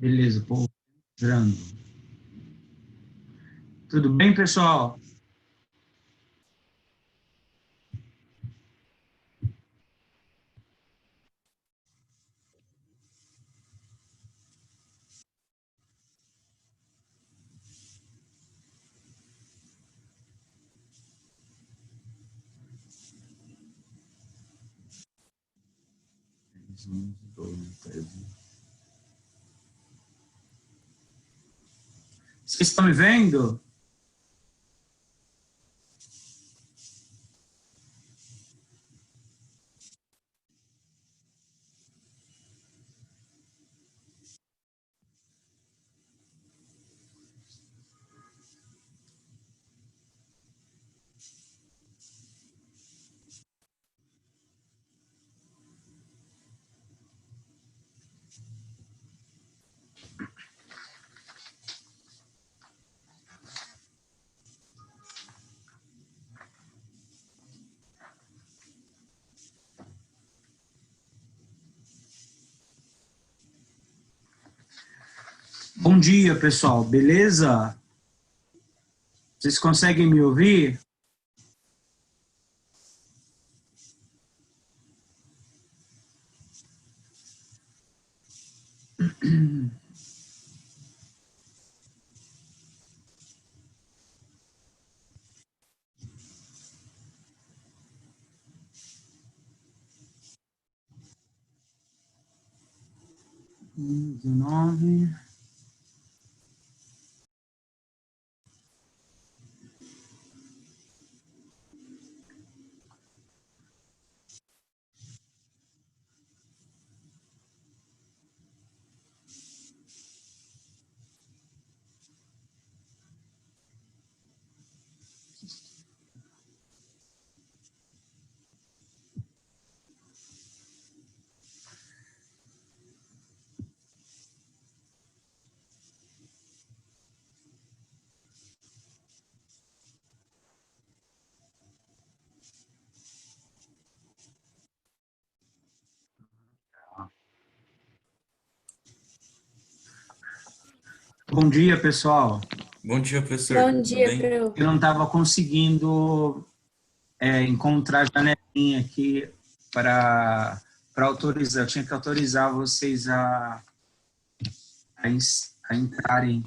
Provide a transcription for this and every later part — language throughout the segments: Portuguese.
Beleza, pô, entrando. Tudo bem, pessoal? Vocês estão me vendo? Bom dia, pessoal. Beleza? Vocês conseguem me ouvir? Dezenove. Bom dia, pessoal. Bom dia, professor. Bom Tudo dia, bem? Pro. Eu não estava conseguindo encontrar a janelinha aqui para autorizar. Eu tinha que autorizar vocês a entrarem.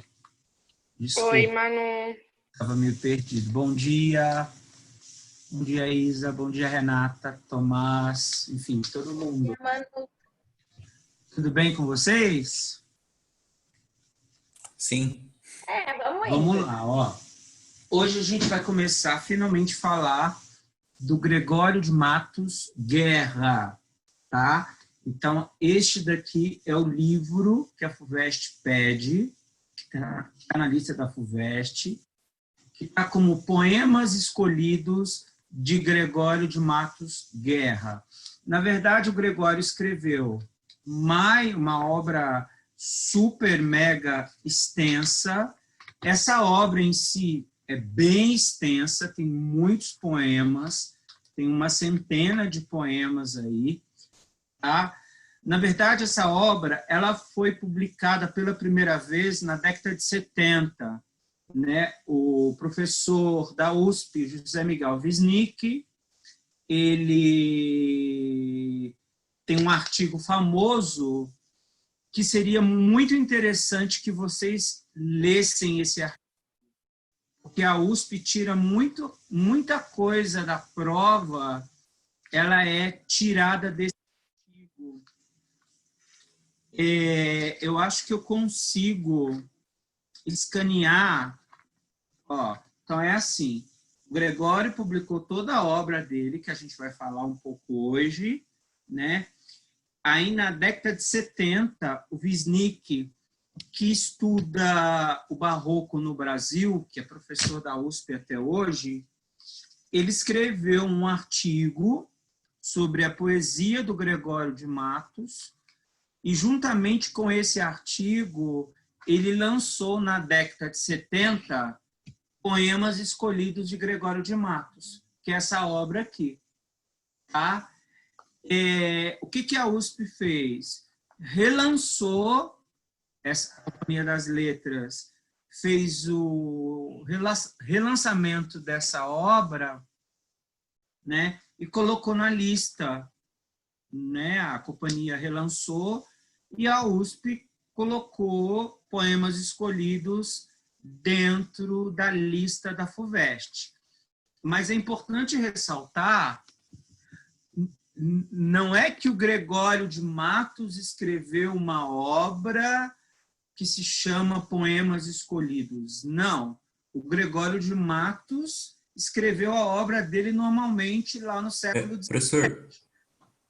Desculpa, Oi, Manu. estava meio perdido. Bom dia. Bom dia, Isa. Bom dia, Renata, Tomás, enfim, todo mundo. Manu. Tudo bem com vocês? Sim. Vamos lá, ó. Hoje a gente vai começar a finalmente falar do Gregório de Matos Guerra, tá? Então, este daqui é o livro que a FUVEST pede, que está na lista da FUVEST, que está como Poemas Escolhidos de Gregório de Matos Guerra. Na verdade, o Gregório escreveu uma obra super, mega extensa. Essa obra em si é bem extensa, tem muitos poemas, tem uma centena de poemas aí, tá? Na verdade, essa obra ela foi publicada pela primeira vez na década de 70, né? O professor da USP, José Miguel Wisnik, ele tem um artigo famoso que seria muito interessante que vocês lessem esse artigo, porque a USP tira muita coisa da prova, ela é tirada desse artigo. Eu acho que eu consigo escanear. Ó, então é assim, o Gregório publicou toda a obra dele, que a gente vai falar um pouco hoje, né? Aí na década de 70, o Wisnik, que estuda o barroco no Brasil, que é professor da USP até hoje, ele escreveu um artigo sobre a poesia do Gregório de Matos, e juntamente com esse artigo, ele lançou na década de 70 Poemas Escolhidos de Gregório de Matos, que é essa obra aqui. Tá? O que a USP fez? Relançou essa Companhia das Letras fez o relançamento dessa obra, né, e colocou na lista, né, a companhia relançou e a USP colocou Poemas Escolhidos dentro da lista da FUVEST. Mas é importante ressaltar, não é que o Gregório de Matos escreveu uma obra que se chama Poemas Escolhidos. Não. O Gregório de Matos escreveu a obra dele normalmente lá no século XVII. Professor,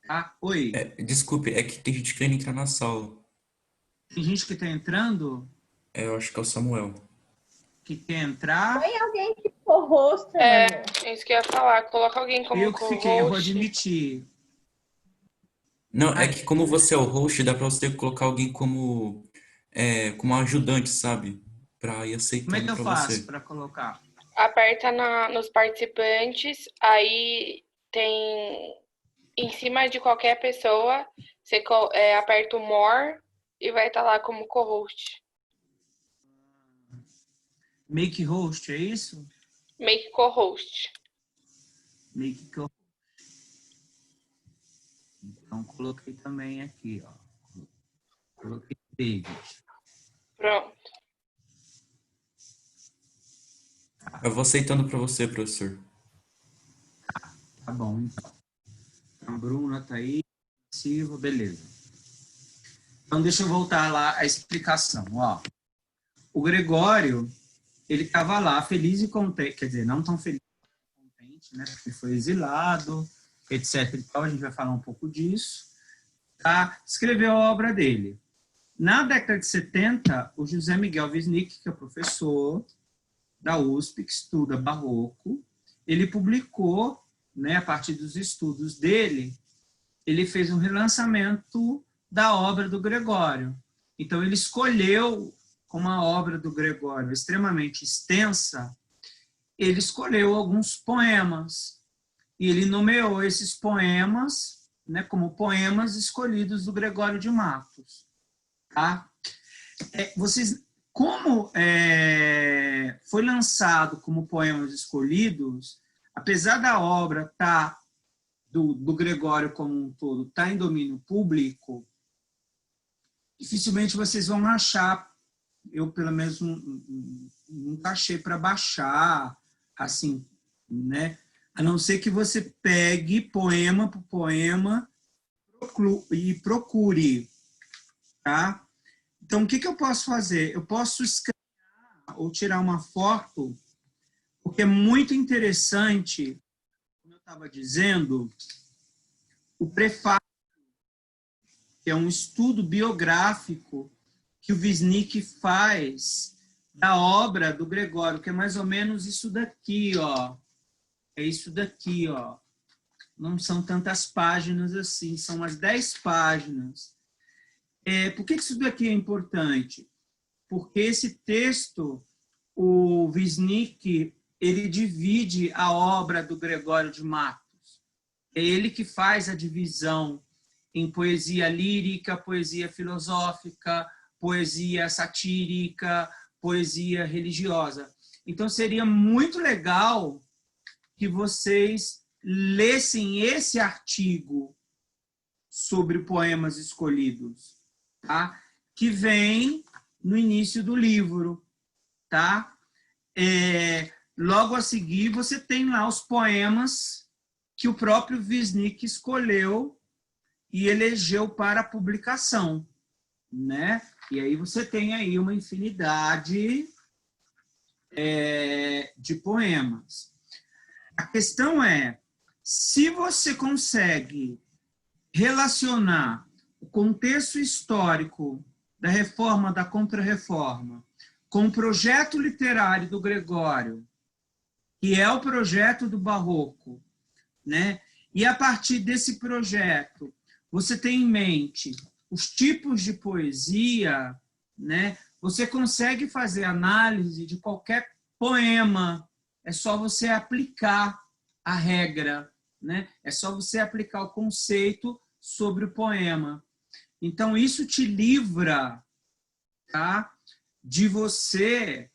Ah, oi. desculpe, é que tem gente querendo entrar na sala. Tem gente que está entrando, Eu acho que é o Samuel. que quer entrar. Põe alguém que for host, É isso que eu ia falar. Coloca alguém como Eu que fiquei, eu vou co-host. admitir. Não, é que como você é o host, dá pra você colocar alguém como ajudante, sabe? Pra ir Como é aceitando que eu pra faço você. para colocar? Aperta nos participantes, aí tem em cima de qualquer pessoa, você aperta o More e vai estar lá como co-host. Make host, é isso? Make co-host. Make co-host. Então, coloquei também aqui, ó. Coloquei David. Pronto. Eu vou aceitando pra você, professor. Tá bom, então. A Bruna tá aí, Silva, beleza. Então, deixa eu voltar lá à explicação. Ó, o Gregório, ele estava lá feliz e contente, quer dizer, não tão feliz e contente, né, porque foi exilado, etc. E tal, a gente vai falar um pouco disso. Tá? Escreveu a obra dele. Na década de 70, o José Miguel Wisnik, que é professor da USP, que estuda barroco, ele publicou, né, a partir dos estudos dele, ele fez um relançamento da obra do Gregório. Então, ele escolheu, como a obra do Gregório é extremamente extensa, ele escolheu alguns poemas, e ele nomeou esses poemas, né, como poemas escolhidos do Gregório de Matos. Tá? Como foi lançado como poemas escolhidos, apesar da obra do Gregório como um todo estar em domínio público, dificilmente vocês vão achar, eu pelo menos nunca achei para baixar, assim, né? A não ser que você pegue poema por poema e procure, tá? Então, o que eu posso fazer? Eu posso escanear ou tirar uma foto, porque é muito interessante, como eu estava dizendo, o prefácio, que é um estudo biográfico que o Wisnik faz da obra do Gregório, que é mais ou menos isso daqui, ó. É isso daqui, ó. Não são tantas páginas assim, são umas 10 páginas. Por que isso daqui é importante? Porque esse texto, o Wisnik, ele divide a obra do Gregório de Matos. É ele que faz a divisão em poesia lírica, poesia filosófica, poesia satírica, poesia religiosa. Então, seria muito legal que vocês lessem esse artigo sobre poemas escolhidos, tá? Que vem no início do livro. Tá? Logo a seguir, você tem lá os poemas que o próprio Wisnik escolheu e elegeu para publicação, né? E aí você tem aí uma infinidade de poemas. A questão é, se você consegue relacionar o contexto histórico da reforma, da contra-reforma, com o projeto literário do Gregório, que é o projeto do Barroco, né? E a partir desse projeto, você tem em mente os tipos de poesia, né? Você consegue fazer análise de qualquer poema, é só você aplicar a regra, né? É só você aplicar o conceito sobre o poema. Então, isso te livra tá? De você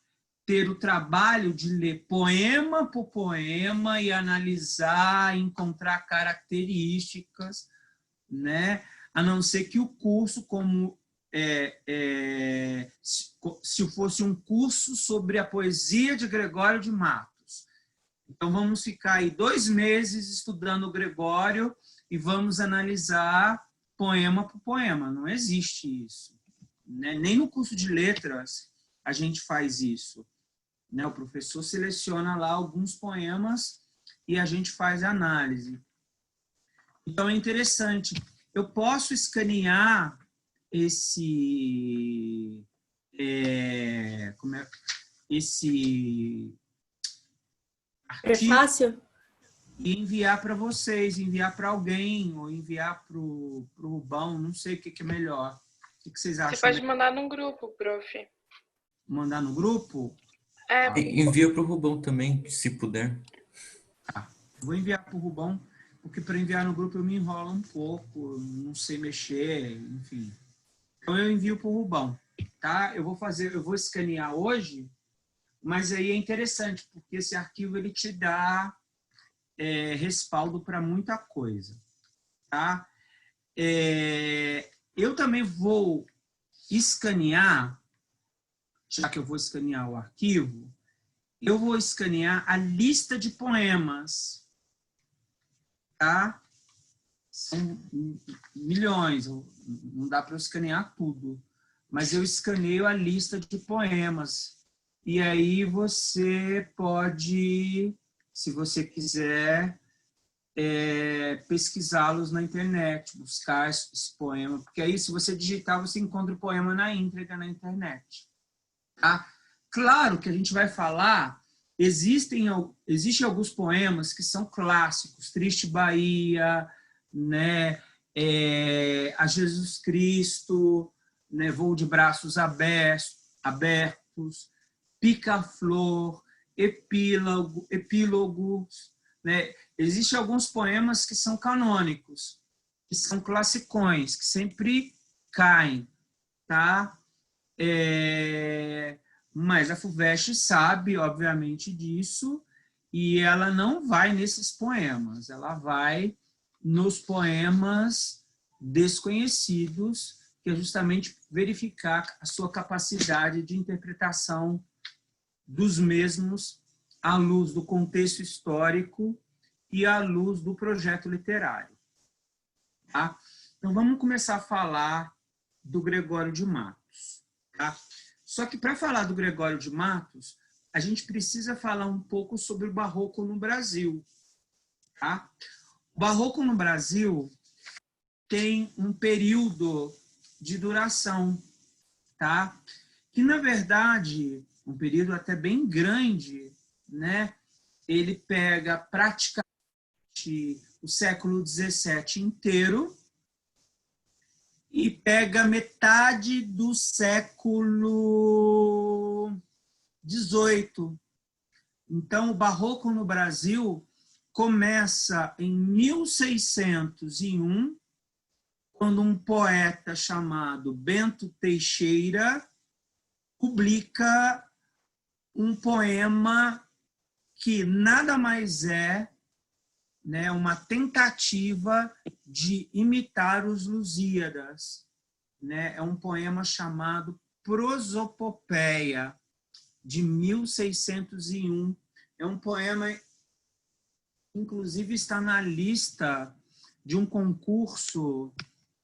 ter o trabalho de ler poema por poema e analisar, encontrar características, né? A não ser que o curso, como se fosse um curso sobre a poesia de Gregório de Matos. Então, vamos ficar aí 2 meses estudando o Gregório e vamos analisar poema por poema. Não existe isso, né? Nem no curso de letras a gente faz isso, né? O professor seleciona lá alguns poemas e a gente faz a análise. Então, é interessante. Eu posso escanear esse artigo Prefácio? e enviar para vocês, enviar para alguém, ou enviar para o Rubão, não sei o que é melhor. O que vocês acham? Você pode mandar num grupo, prof. Mandar no grupo? Envia para o Rubão também, se puder. Vou enviar para o Rubão, porque para enviar no grupo eu me enrolo um pouco, não sei mexer, enfim. Então eu envio para o Rubão, tá? Eu vou escanear hoje, mas aí é interessante, porque esse arquivo ele te dá respaldo para muita coisa, tá? Eu também vou escanear, já que eu vou escanear o arquivo, eu vou escanear a lista de poemas, tá? São milhões, não dá para eu escanear tudo, mas eu escaneio a lista de poemas. E aí você pode, se você quiser, pesquisá-los na internet, buscar esse poema, porque aí se você digitar, você encontra o poema na íntegra na internet. Tá? Claro que a gente vai falar, existem alguns poemas que são clássicos, Triste Bahia, né? A Jesus Cristo, né? Voo de Braços Abertos, Pica-Flor, Epílogos, né? Existem alguns poemas que são canônicos, que são classicões, que sempre caem, tá? Mas a FUVEST sabe, obviamente, disso, e ela não vai nesses poemas, ela vai nos poemas desconhecidos, que é justamente verificar a sua capacidade de interpretação dos mesmos à luz do contexto histórico e à luz do projeto literário. Tá? Então, vamos começar a falar do Gregório de Matos. Tá? Só que, para falar do Gregório de Matos, a gente precisa falar um pouco sobre o Barroco no Brasil. Tá? O Barroco no Brasil tem um período de duração, tá? Que, na verdade, um período até bem grande, né? Ele pega praticamente o século XVII inteiro e pega metade do século XVIII. Então, o Barroco no Brasil começa em 1601, quando um poeta chamado Bento Teixeira publica um poema que nada mais é, né, uma tentativa de imitar os Lusíadas. Né? É um poema chamado Prosopopeia, de 1601. É um poema, inclusive, está na lista de um concurso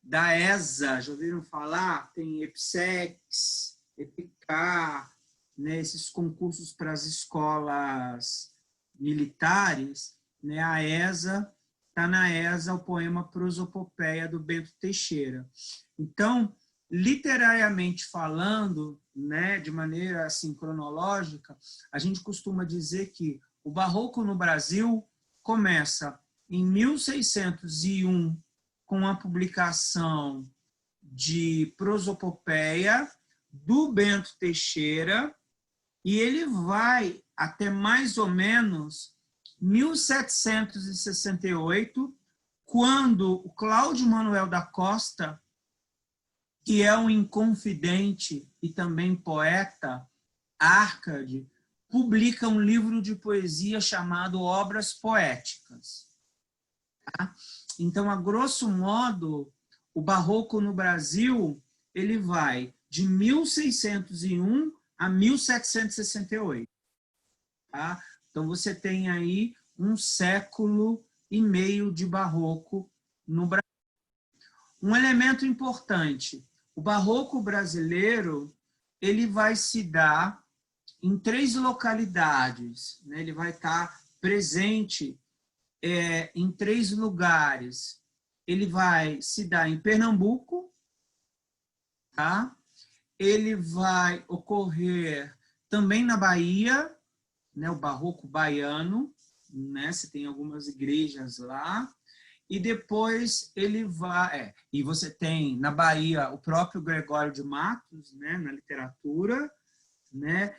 da ESA, já ouviram falar? Tem EPSEX, EPICAR, né? Esses concursos para as escolas militares, né? A ESA, está na ESA o poema Prosopopeia, do Bento Teixeira. Então, literariamente falando, né, de maneira assim, cronológica, a gente costuma dizer que o Barroco no Brasil começa em 1601, com a publicação de Prosopopeia, do Bento Teixeira, e ele vai até mais ou menos 1768, quando o Cláudio Manuel da Costa que é um inconfidente e também poeta, Árcade, publica um livro de poesia chamado Obras Poéticas. Tá? Então, a grosso modo, o barroco no Brasil ele vai de 1601 a 1768. Tá? Então, você tem aí 1,5 séculos de barroco no Brasil. Um elemento importante, o barroco brasileiro ele vai se dar em 3 localidades, né? Ele vai estar presente em 3 lugares. Ele vai se dar em Pernambuco, tá? Ele vai ocorrer também na Bahia, né? O barroco baiano, né? Você tem algumas igrejas lá. E depois ele vai... e você tem na Bahia o próprio Gregório de Matos, né? Na literatura, né?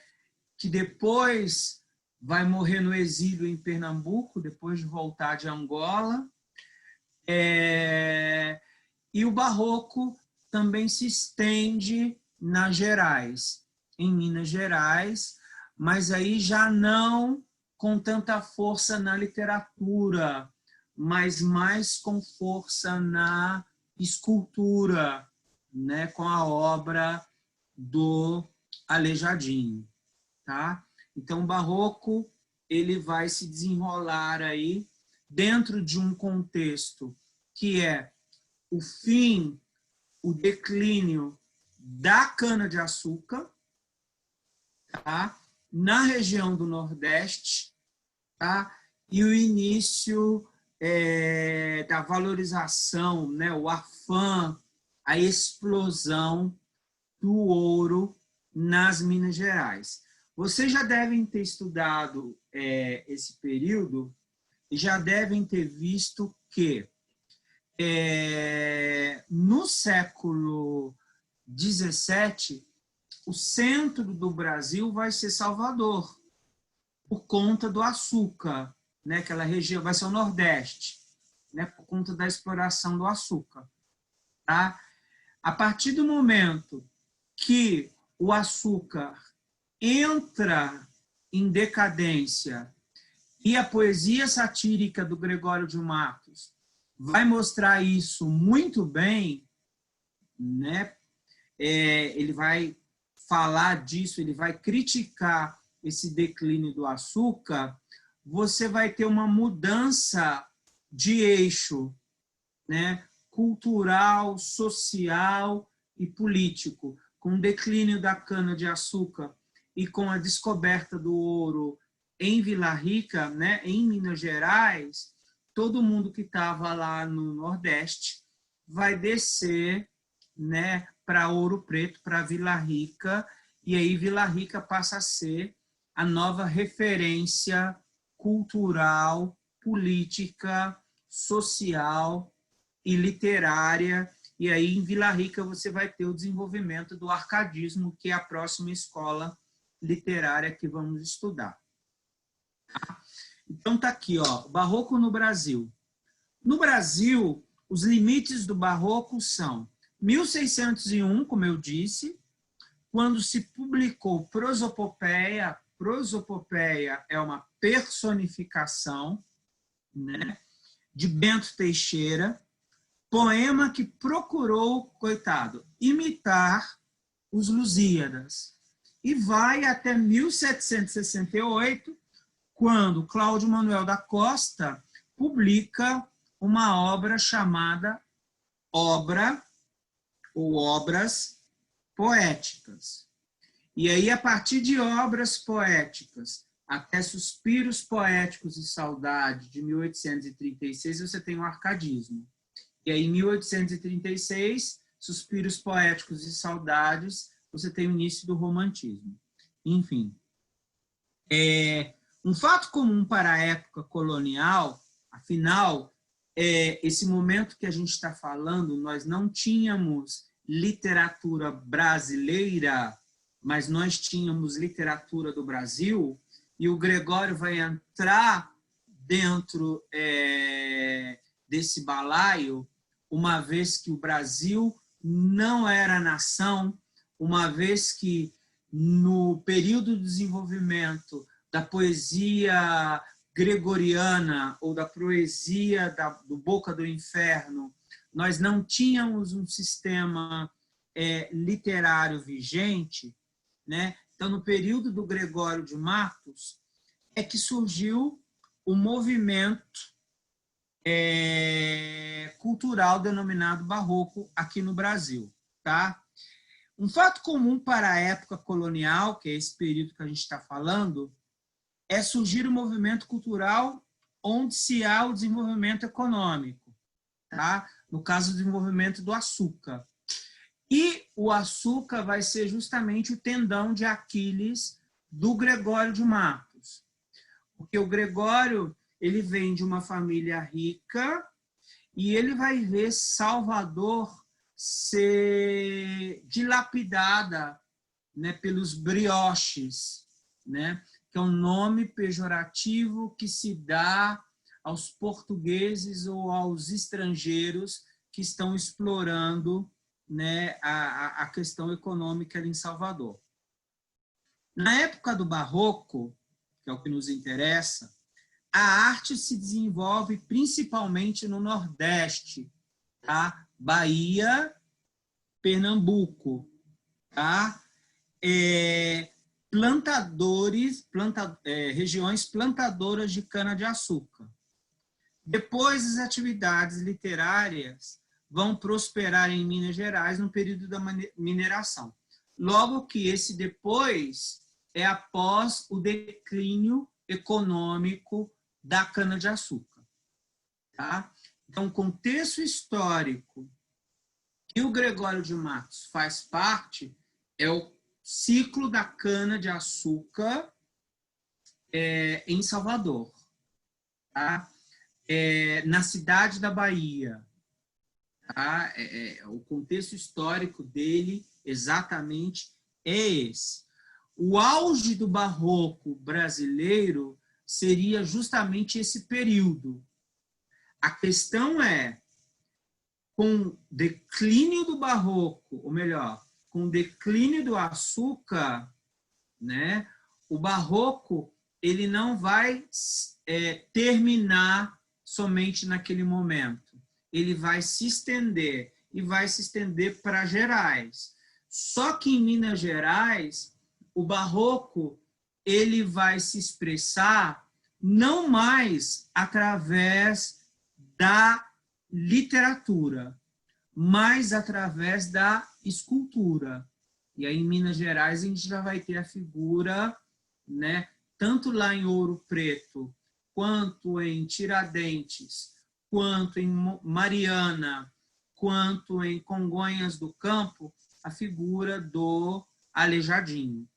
Que depois vai morrer no exílio em Pernambuco, depois de voltar de Angola. E o barroco também se estende nas Gerais, em Minas Gerais, mas aí já não com tanta força na literatura, mas mais com força na escultura, né, com a obra do Aleijadinho. Tá? Então, o barroco ele vai se desenrolar aí dentro de um contexto que é o fim, o declínio da cana-de-açúcar, tá? Na região do Nordeste, tá? E o início da valorização, né? O afã, a explosão do ouro nas Minas Gerais. Vocês já devem ter estudado esse período e já devem ter visto que no século XVII, o centro do Brasil vai ser Salvador, por conta do açúcar, né? Aquela região vai ser o Nordeste, né? Por conta da exploração do açúcar. Tá? A partir do momento que o açúcar entra em decadência e a poesia satírica do Gregório de Matos vai mostrar isso muito bem, né? Ele vai falar disso, ele vai criticar esse declínio do açúcar, você vai ter uma mudança de eixo, né? Cultural, social e político, com o declínio da cana-de-açúcar e com a descoberta do ouro em Vila Rica, né, em Minas Gerais, todo mundo que estava lá no Nordeste vai descer, né, para Ouro Preto, para Vila Rica, e aí Vila Rica passa a ser a nova referência cultural, política, social e literária. E aí em Vila Rica você vai ter o desenvolvimento do arcadismo, que é a próxima escola literária que vamos estudar. Então tá aqui, ó, barroco no Brasil. No Brasil, os limites do barroco são 1601, como eu disse, quando se publicou Prosopopeia. Prosopopeia é uma personificação, né, de Bento Teixeira, poema que procurou, coitado, imitar os Lusíadas. E vai até 1768, quando Cláudio Manuel da Costa publica uma obra chamada Obra ou Obras Poéticas. E aí, a partir de Obras Poéticas até Suspiros Poéticos e Saudade, de 1836, você tem o arcadismo. E aí, em 1836, Suspiros Poéticos e Saudades, você tem o início do romantismo. Enfim, um fato comum para a época colonial, afinal, esse momento que a gente está falando, nós não tínhamos literatura brasileira, mas nós tínhamos literatura do Brasil, e o Gregório vai entrar dentro desse balaio, uma vez que o Brasil não era nação, uma vez que no período do desenvolvimento da poesia gregoriana ou da poesia do Boca do Inferno, nós não tínhamos um sistema literário vigente, né? Então, no período do Gregório de Matos, é que surgiu o movimento cultural denominado barroco aqui no Brasil. Tá? Um fato comum para a época colonial, que é esse período que a gente está falando, é surgir o movimento cultural onde se há o desenvolvimento econômico. Tá? No caso, o desenvolvimento do açúcar. E o açúcar vai ser justamente o tendão de Aquiles do Gregório de Matos. Porque o Gregório, ele vem de uma família rica e ele vai ver Salvador ser dilapidada, né, pelos brioches, né, que é um nome pejorativo que se dá aos portugueses ou aos estrangeiros que estão explorando, né, a questão econômica ali em Salvador. Na época do Barroco, que é o que nos interessa, a arte se desenvolve principalmente no Nordeste, tá? Bahia, Pernambuco, tá? Regiões plantadoras de cana-de-açúcar. Depois, as atividades literárias vão prosperar em Minas Gerais no período da mineração. Logo que esse depois é após o declínio econômico da cana-de-açúcar. Tá? Então, o contexto histórico que o Gregório de Matos faz parte é o ciclo da cana-de-açúcar em Salvador, tá? Na cidade da Bahia. Tá? O contexto histórico dele exatamente é esse. O auge do barroco brasileiro seria justamente esse período. A questão é, com o declínio do barroco, ou melhor, com o declínio do açúcar, né, o barroco ele não vai terminar somente naquele momento. Ele vai se estender, e vai se estender para Gerais. Só que em Minas Gerais, o barroco ele vai se expressar não mais através da literatura, mas através da escultura. E aí, em Minas Gerais, a gente já vai ter a figura, né, tanto lá em Ouro Preto, quanto em Tiradentes, quanto em Mariana, quanto em Congonhas do Campo, a figura do Aleijadinho.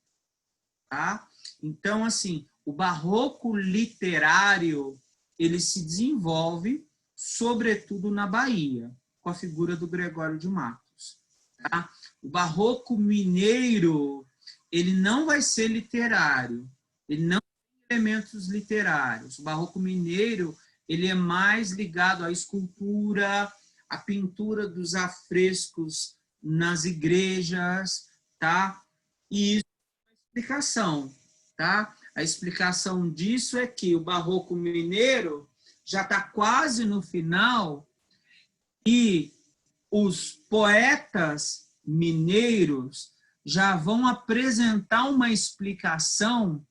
Tá? Então, assim, o barroco literário ele se desenvolve, sobretudo na Bahia, com a figura do Gregório de Matos. Tá? O barroco mineiro ele não vai ser literário, ele não tem elementos literários. O barroco mineiro ele é mais ligado à escultura, à pintura dos afrescos nas igrejas, tá? E isso é uma explicação, tá? A explicação disso é que o barroco mineiro já está quase no final e os poetas mineiros já vão apresentar uma explicação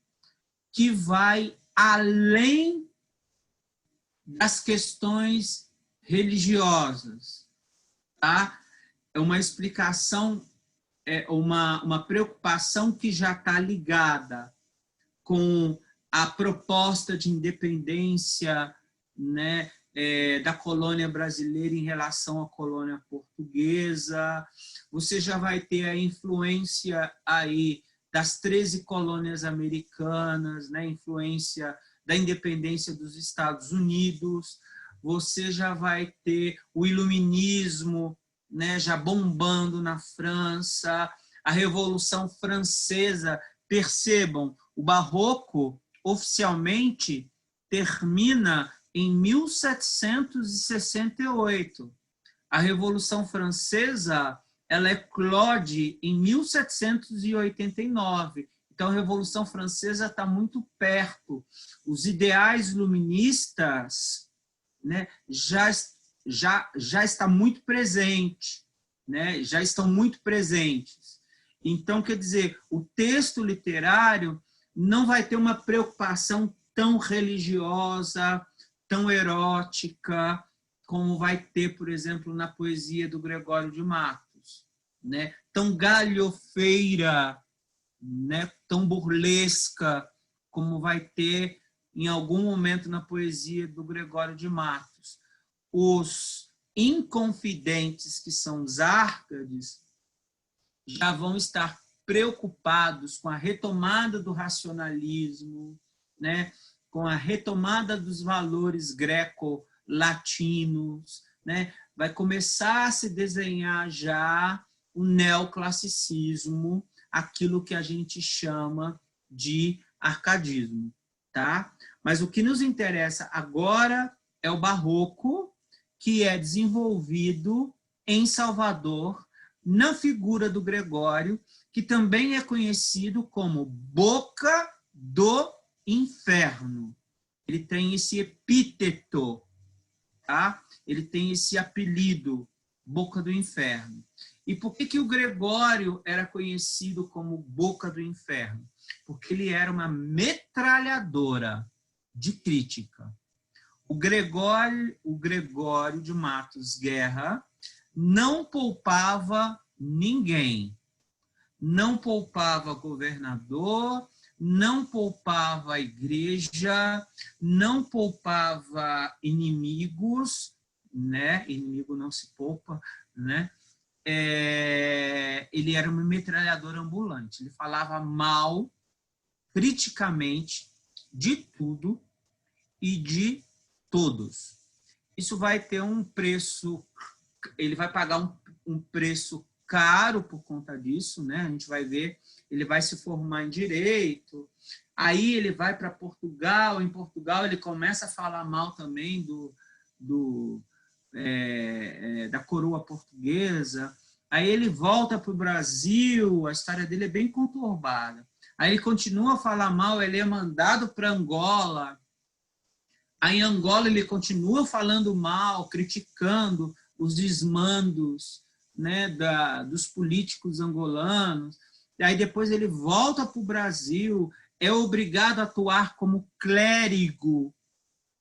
que vai além das questões religiosas, tá? É uma explicação, uma preocupação que já está ligada com a proposta de independência, né, da colônia brasileira em relação à colônia portuguesa. Você já vai ter a influência aí das 13 colônias americanas, né, influência da independência dos Estados Unidos. Você já vai ter o iluminismo, né, já bombando na França, a Revolução Francesa. Percebam, o barroco oficialmente termina em 1768. A Revolução Francesa ela eclode em 1789. Então, a Revolução Francesa está muito perto. Os ideais iluministas, né, já está muito presente, né, já estão muito presentes. Então, quer dizer, o texto literário não vai ter uma preocupação tão religiosa, tão erótica, como vai ter, por exemplo, na poesia do Gregório de Matos, né? Tão galhofeira, né? Tão burlesca, como vai ter em algum momento na poesia do Gregório de Matos. Os inconfidentes, que são os Árcades, já vão estar preocupados com a retomada do racionalismo, né? Com a retomada dos valores greco-latinos, né? Vai começar a se desenhar já o neoclassicismo, aquilo que a gente chama de arcadismo, tá? Mas o que nos interessa agora é o barroco, que é desenvolvido em Salvador, na figura do Gregório, que também é conhecido como Boca do Inferno. Ele tem esse epíteto, tá? Ele tem esse apelido, Boca do Inferno. E por que o Gregório era conhecido como Boca do Inferno? Porque ele era uma metralhadora de crítica. O Gregório de Matos Guerra não poupava ninguém. Não poupava governador, não poupava a igreja, não poupava inimigos, né? Inimigo não se poupa, né? Ele era um metralhador ambulante. Ele falava mal, criticamente, de tudo e de todos. Isso vai ter um preço, ele vai pagar um preço caro por conta disso, né? A gente vai ver, ele vai se formar em direito, aí ele vai para Portugal, em Portugal ele começa a falar mal também da coroa portuguesa, aí ele volta para o Brasil, a história dele é bem conturbada, aí ele continua a falar mal, ele é mandado para Angola, aí em Angola ele continua falando mal, criticando os desmandos, né, dos políticos angolanos, e aí depois ele volta para o Brasil, é obrigado a atuar como clérigo,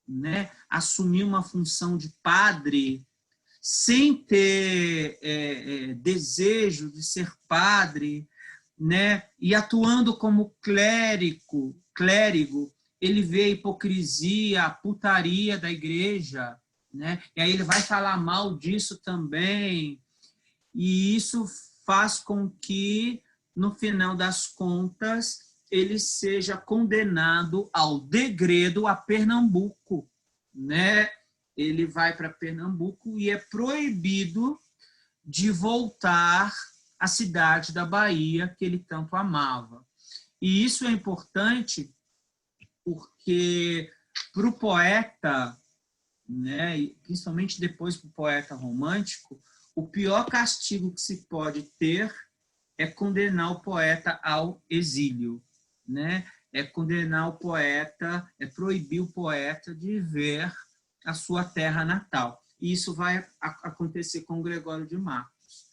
né, assumir uma função de padre, sem ter desejo de ser padre, né, e atuando como clérigo, ele vê a hipocrisia, a putaria da igreja, né, e aí ele vai falar mal disso também, e isso faz com que, no final das contas, ele seja condenado ao degredo a Pernambuco, né? Ele vai para Pernambuco e é proibido de voltar à cidade da Bahia que ele tanto amava. E isso é importante porque para o poeta, né, e principalmente depois para o poeta romântico, o pior castigo que se pode ter é condenar o poeta ao exílio, né? É condenar o poeta, é proibir o poeta de ver a sua terra natal. E isso vai acontecer com o Gregório de Matos.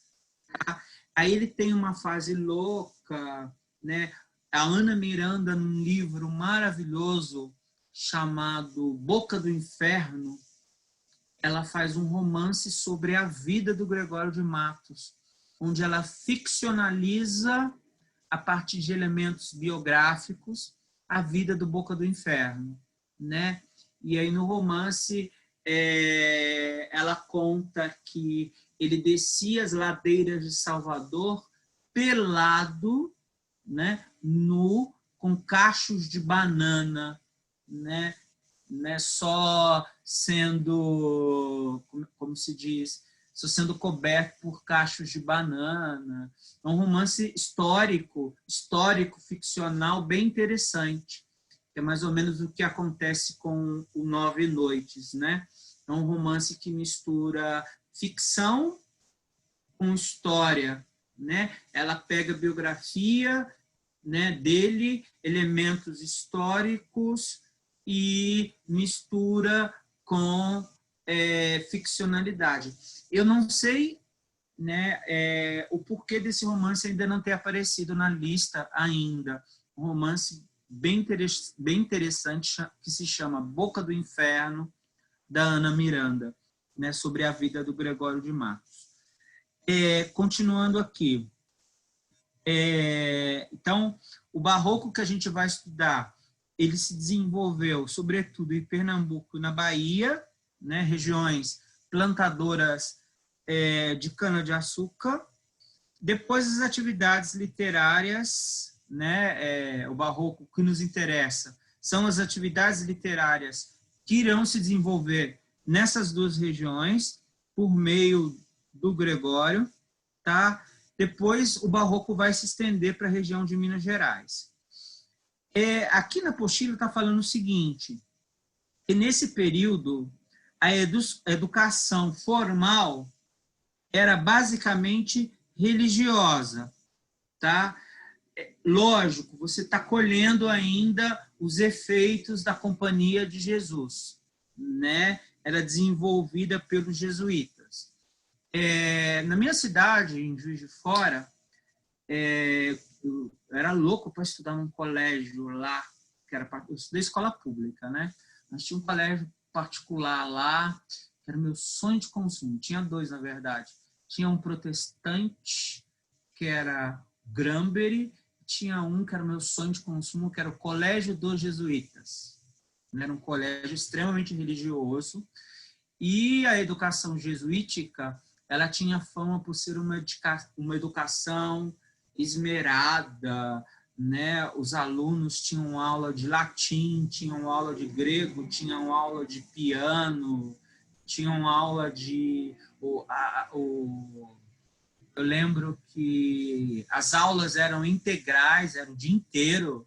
Aí ele tem uma fase louca, né? A Ana Miranda, num livro maravilhoso chamado Boca do Inferno, ela faz um romance sobre a vida do Gregório de Matos, onde ela ficcionaliza, a partir de elementos biográficos, a vida do Boca do Inferno, né? E aí no romance ela conta que ele descia as ladeiras de Salvador pelado, né? Nu, com cachos de banana, né? Só sendo, como se diz, só sendo coberto por cachos de banana. É um romance histórico, ficcional, bem interessante. É mais ou menos o que acontece com o Nove Noites, né? É um romance que mistura ficção com história, né? Ela pega a biografia, né, dele, elementos históricos e mistura com ficcionalidade. Eu não sei, né, o porquê desse romance ainda não ter aparecido na lista ainda. Um romance bem interessante que se chama Boca do Inferno, da Ana Miranda, né, sobre a vida do Gregório de Matos. Continuando aqui. Então, o barroco que a gente vai estudar, ele se desenvolveu, sobretudo, em Pernambuco e na Bahia, né, regiões plantadoras de cana-de-açúcar. Depois, as atividades literárias, né, o barroco que nos interessa, são as atividades literárias que irão se desenvolver nessas duas regiões, por meio do Gregório, tá? Depois, o barroco vai se estender para a região de Minas Gerais. Aqui na apostila está falando o seguinte, que nesse período, a educação formal era basicamente religiosa, tá? Lógico, você está colhendo ainda os efeitos da Companhia de Jesus, né? Era desenvolvida pelos jesuítas. Na minha cidade, em Juiz de Fora, eu era louco para estudar num colégio lá, que era eu estudei escola pública, né? Mas tinha um colégio particular lá, que era meu sonho de consumo. Tinha dois, na verdade. Tinha um protestante, que era Granbury, tinha um que era meu sonho de consumo, que era o Colégio dos Jesuítas. Era um colégio extremamente religioso. E a educação jesuítica, ela tinha fama por ser uma educação esmerada, né? Os alunos tinham aula de latim, tinham aula de grego, tinham aula de piano, tinham aula de... Eu lembro que as aulas eram integrais, era o dia inteiro,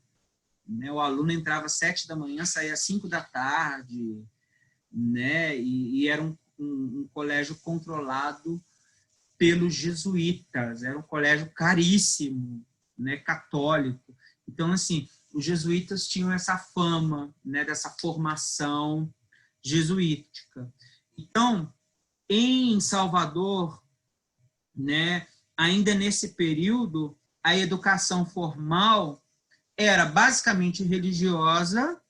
né? O aluno entrava às 7 da manhã, saía às 5 da tarde, né? E era um colégio controlado pelos jesuítas, era um colégio caríssimo, né? Católico. Então, assim, os jesuítas tinham essa fama, né? Dessa formação jesuítica. Então, em Salvador, né, ainda nesse período, a educação formal era basicamente religiosa,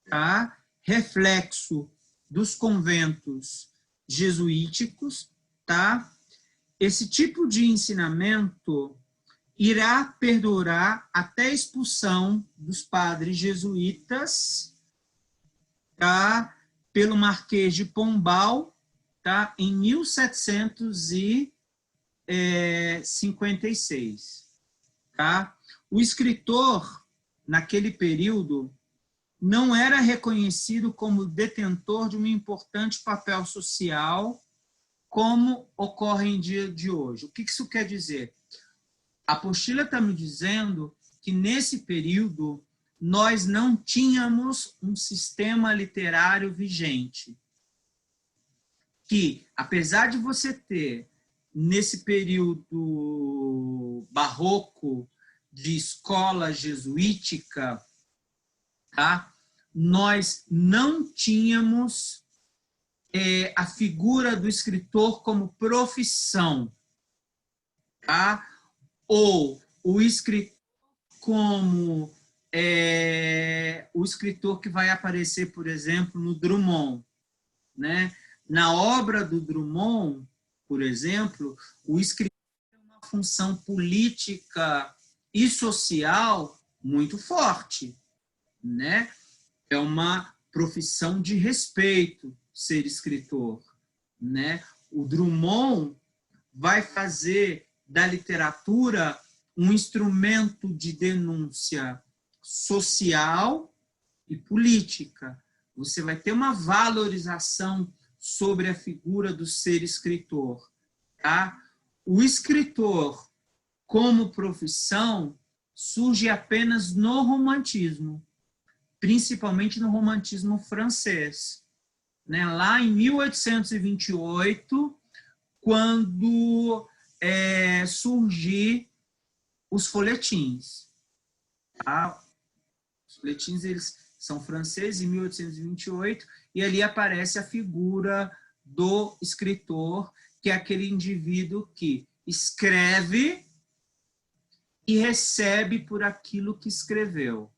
tá? Reflexo dos conventos jesuíticos, tá? Esse tipo de ensinamento irá perdurar até a expulsão dos padres jesuítas, tá? Pelo Marquês de Pombal, tá? Em 1756. Tá? O escritor, naquele período, não era reconhecido como detentor de um importante papel social, como ocorre em dia de hoje. O que isso quer dizer? A apostila está me dizendo que, nesse período, nós não tínhamos um sistema literário vigente. Que, apesar de você ter, nesse período barroco, de escola jesuítica, tá? Nós não tínhamos a figura do escritor como profissão, tá? Ou o escritor como o escritor que vai aparecer, por exemplo, no Drummond, né? Na obra do Drummond, por exemplo, o escritor tem uma função política e social muito forte, né? É uma profissão de respeito ser escritor, né? O Drummond vai fazer da literatura um instrumento de denúncia social e política. Você vai ter uma valorização sobre a figura do ser escritor, tá? O escritor, como profissão, surge apenas no romantismo, principalmente no romantismo francês, né? Lá em 1828, quando surgir os folhetins. Tá? Os folhetins, eles são franceses, em 1828, e ali aparece a figura do escritor, que é aquele indivíduo que escreve e recebe por aquilo que escreveu.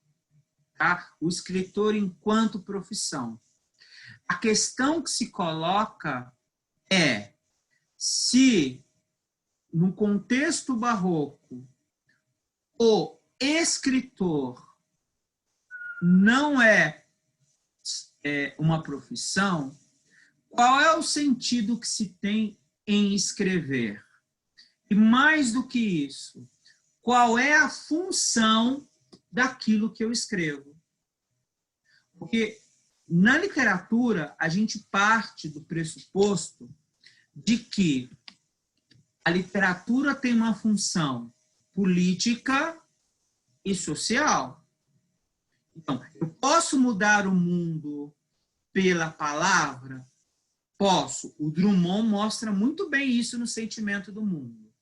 Tá? O escritor enquanto profissão. A questão que se coloca é se, no contexto barroco, o escritor não é uma profissão, qual é o sentido que se tem em escrever? E mais do que isso, qual é a função daquilo que eu escrevo? Porque na literatura, a gente parte do pressuposto de que a literatura tem uma função política e social. Então, eu posso mudar o mundo pela palavra? Posso. O Drummond mostra muito bem isso no Sentimento do Mundo.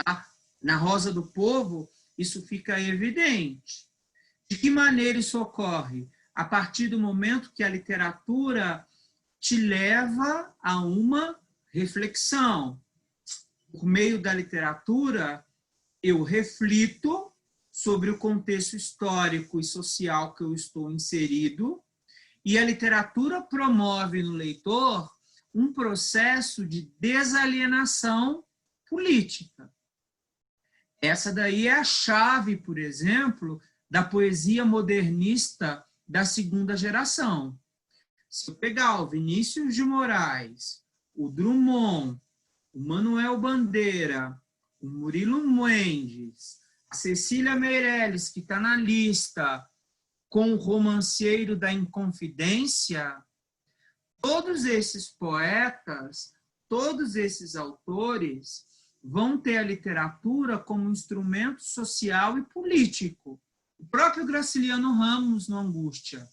Tá? Na Rosa do Povo, isso fica evidente. De que maneira isso ocorre? A partir do momento que a literatura te leva a uma reflexão. Por meio da literatura, eu reflito sobre o contexto histórico e social que eu estou inserido, e a literatura promove no leitor um processo de desalienação política. Essa daí é a chave, por exemplo, da poesia modernista da segunda geração. Se eu pegar o Vinícius de Moraes, o Drummond, o Manuel Bandeira, o Murilo Mendes, a Cecília Meirelles, que está na lista, com o Romanceiro da Inconfidência, todos esses poetas, todos esses autores vão ter a literatura como instrumento social e político. O próprio Graciliano Ramos, no Angústia,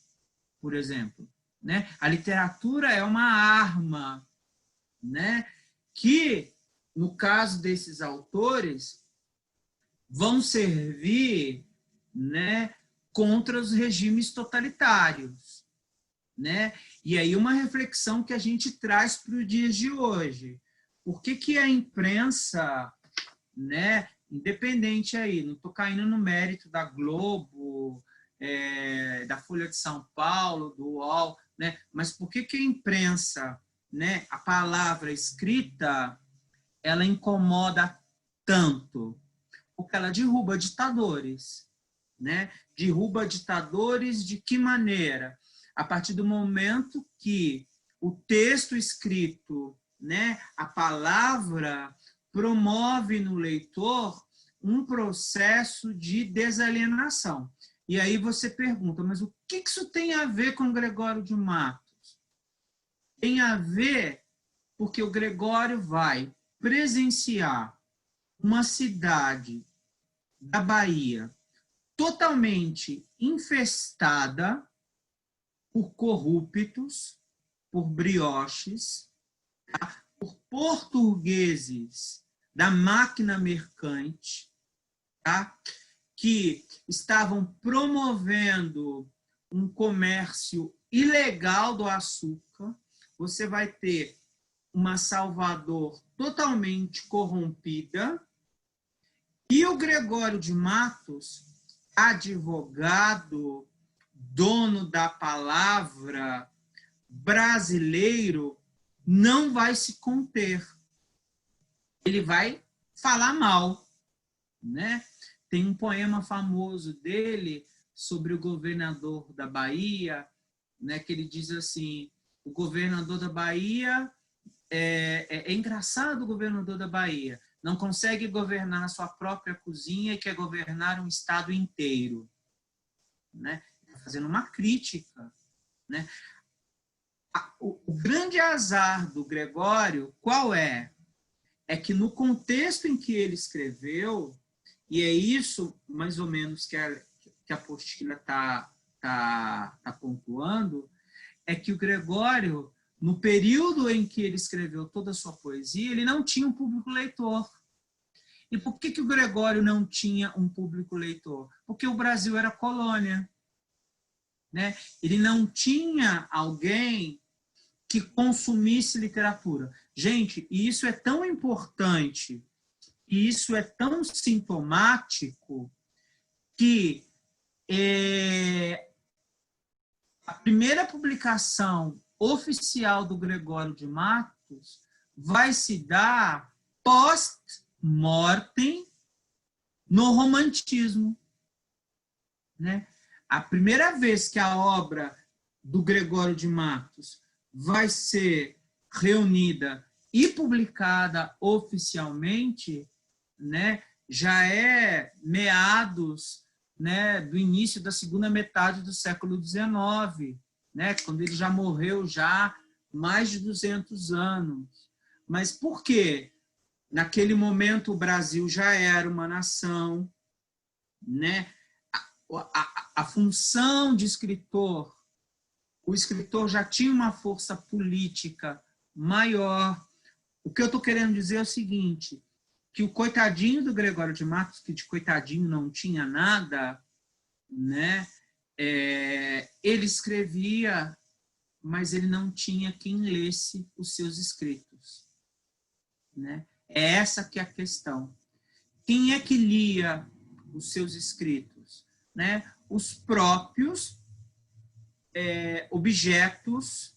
por exemplo. Né? A literatura é uma arma, né? Que, no caso desses autores, vão servir, né, contra os regimes totalitários. Né? E aí uma reflexão que a gente traz para os dias de hoje. Por que a imprensa, né, independente aí, não estou caindo no mérito da Globo, da Folha de São Paulo, do UOL, né, mas por que a imprensa, né, a palavra escrita, ela incomoda tanto? Porque ela derruba ditadores. Né? Derruba ditadores de que maneira? A partir do momento que o texto escrito, né, a palavra, promove no leitor um processo de desalienação. E aí você pergunta, mas o que isso tem a ver com Gregório de Matos? Tem a ver porque o Gregório vai presenciar uma cidade da Bahia totalmente infestada por corruptos, por brioches, tá? Por portugueses da máquina mercante, tá? Que estavam promovendo um comércio ilegal do açúcar. Você vai ter uma Salvador totalmente corrompida, e o Gregório de Matos, advogado, dono da palavra, brasileiro, não vai se conter. Ele vai falar mal. Né? Tem um poema famoso dele sobre o governador da Bahia, né, que ele diz assim, o governador da Bahia, é engraçado o governador da Bahia, não consegue governar a sua própria cozinha e quer governar um estado inteiro. Né? Fazendo uma crítica. Né? O grande azar do Gregório, qual é? É que no contexto em que ele escreveu, e é isso mais ou menos que a apostila está pontuando, é que o Gregório no período em que ele escreveu toda a sua poesia, ele não tinha um público leitor. E por que o Gregório não tinha um público leitor? Porque o Brasil era colônia, né? Ele não tinha alguém que consumisse literatura. Gente, e isso é tão importante, e isso é tão sintomático, que a primeira publicação oficial do Gregório de Matos vai se dar post-mortem no romantismo, né? A primeira vez que a obra do Gregório de Matos vai ser reunida e publicada oficialmente, né, já é meados, né, do início da segunda metade do século XIX, né, quando ele já morreu já mais de 200 anos. Mas por quê? Naquele momento o Brasil já era uma nação, né? A função de escritor, o escritor já tinha uma força política maior. O que eu estou querendo dizer é o seguinte, que o coitadinho do Gregório de Matos, que de coitadinho não tinha nada, né? Ele escrevia, mas ele não tinha quem lesse os seus escritos, né? É essa que é a questão. Quem é que lia os seus escritos, né? Os próprios objetos,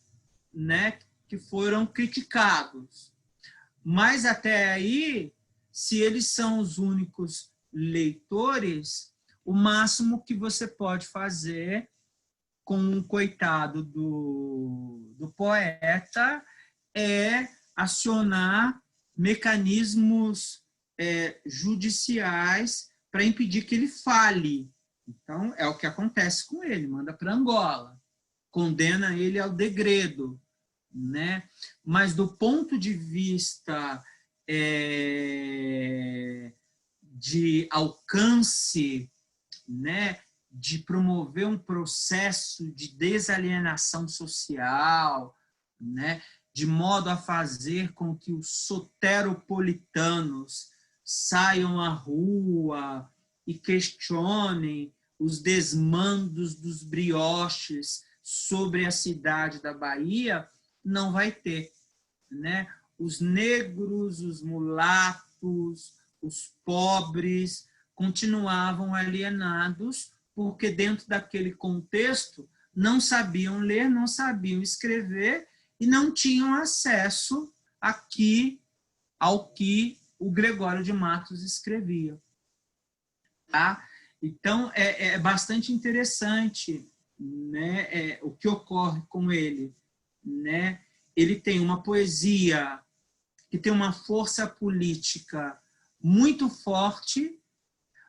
né, que foram criticados. Mas até aí, se eles são os únicos leitores, o máximo que você pode fazer com um coitado do poeta é acionar mecanismos judiciais para impedir que ele fale. Então, é o que acontece com ele, manda para Angola, condena ele ao degredo, né? Mas do ponto de vista de alcance, né, de promover um processo de desalienação social, né, de modo a fazer com que os soteropolitanos saiam à rua e questionem os desmandos dos brioches sobre a cidade da Bahia, não vai ter, né? Os negros, os mulatos, os pobres continuavam alienados porque dentro daquele contexto não sabiam ler, não sabiam escrever e não tinham acesso ao que o Gregório de Matos escrevia. Tá? Então, é bastante interessante, né, o que ocorre com ele. Né? Ele tem uma poesia que tem uma força política muito forte,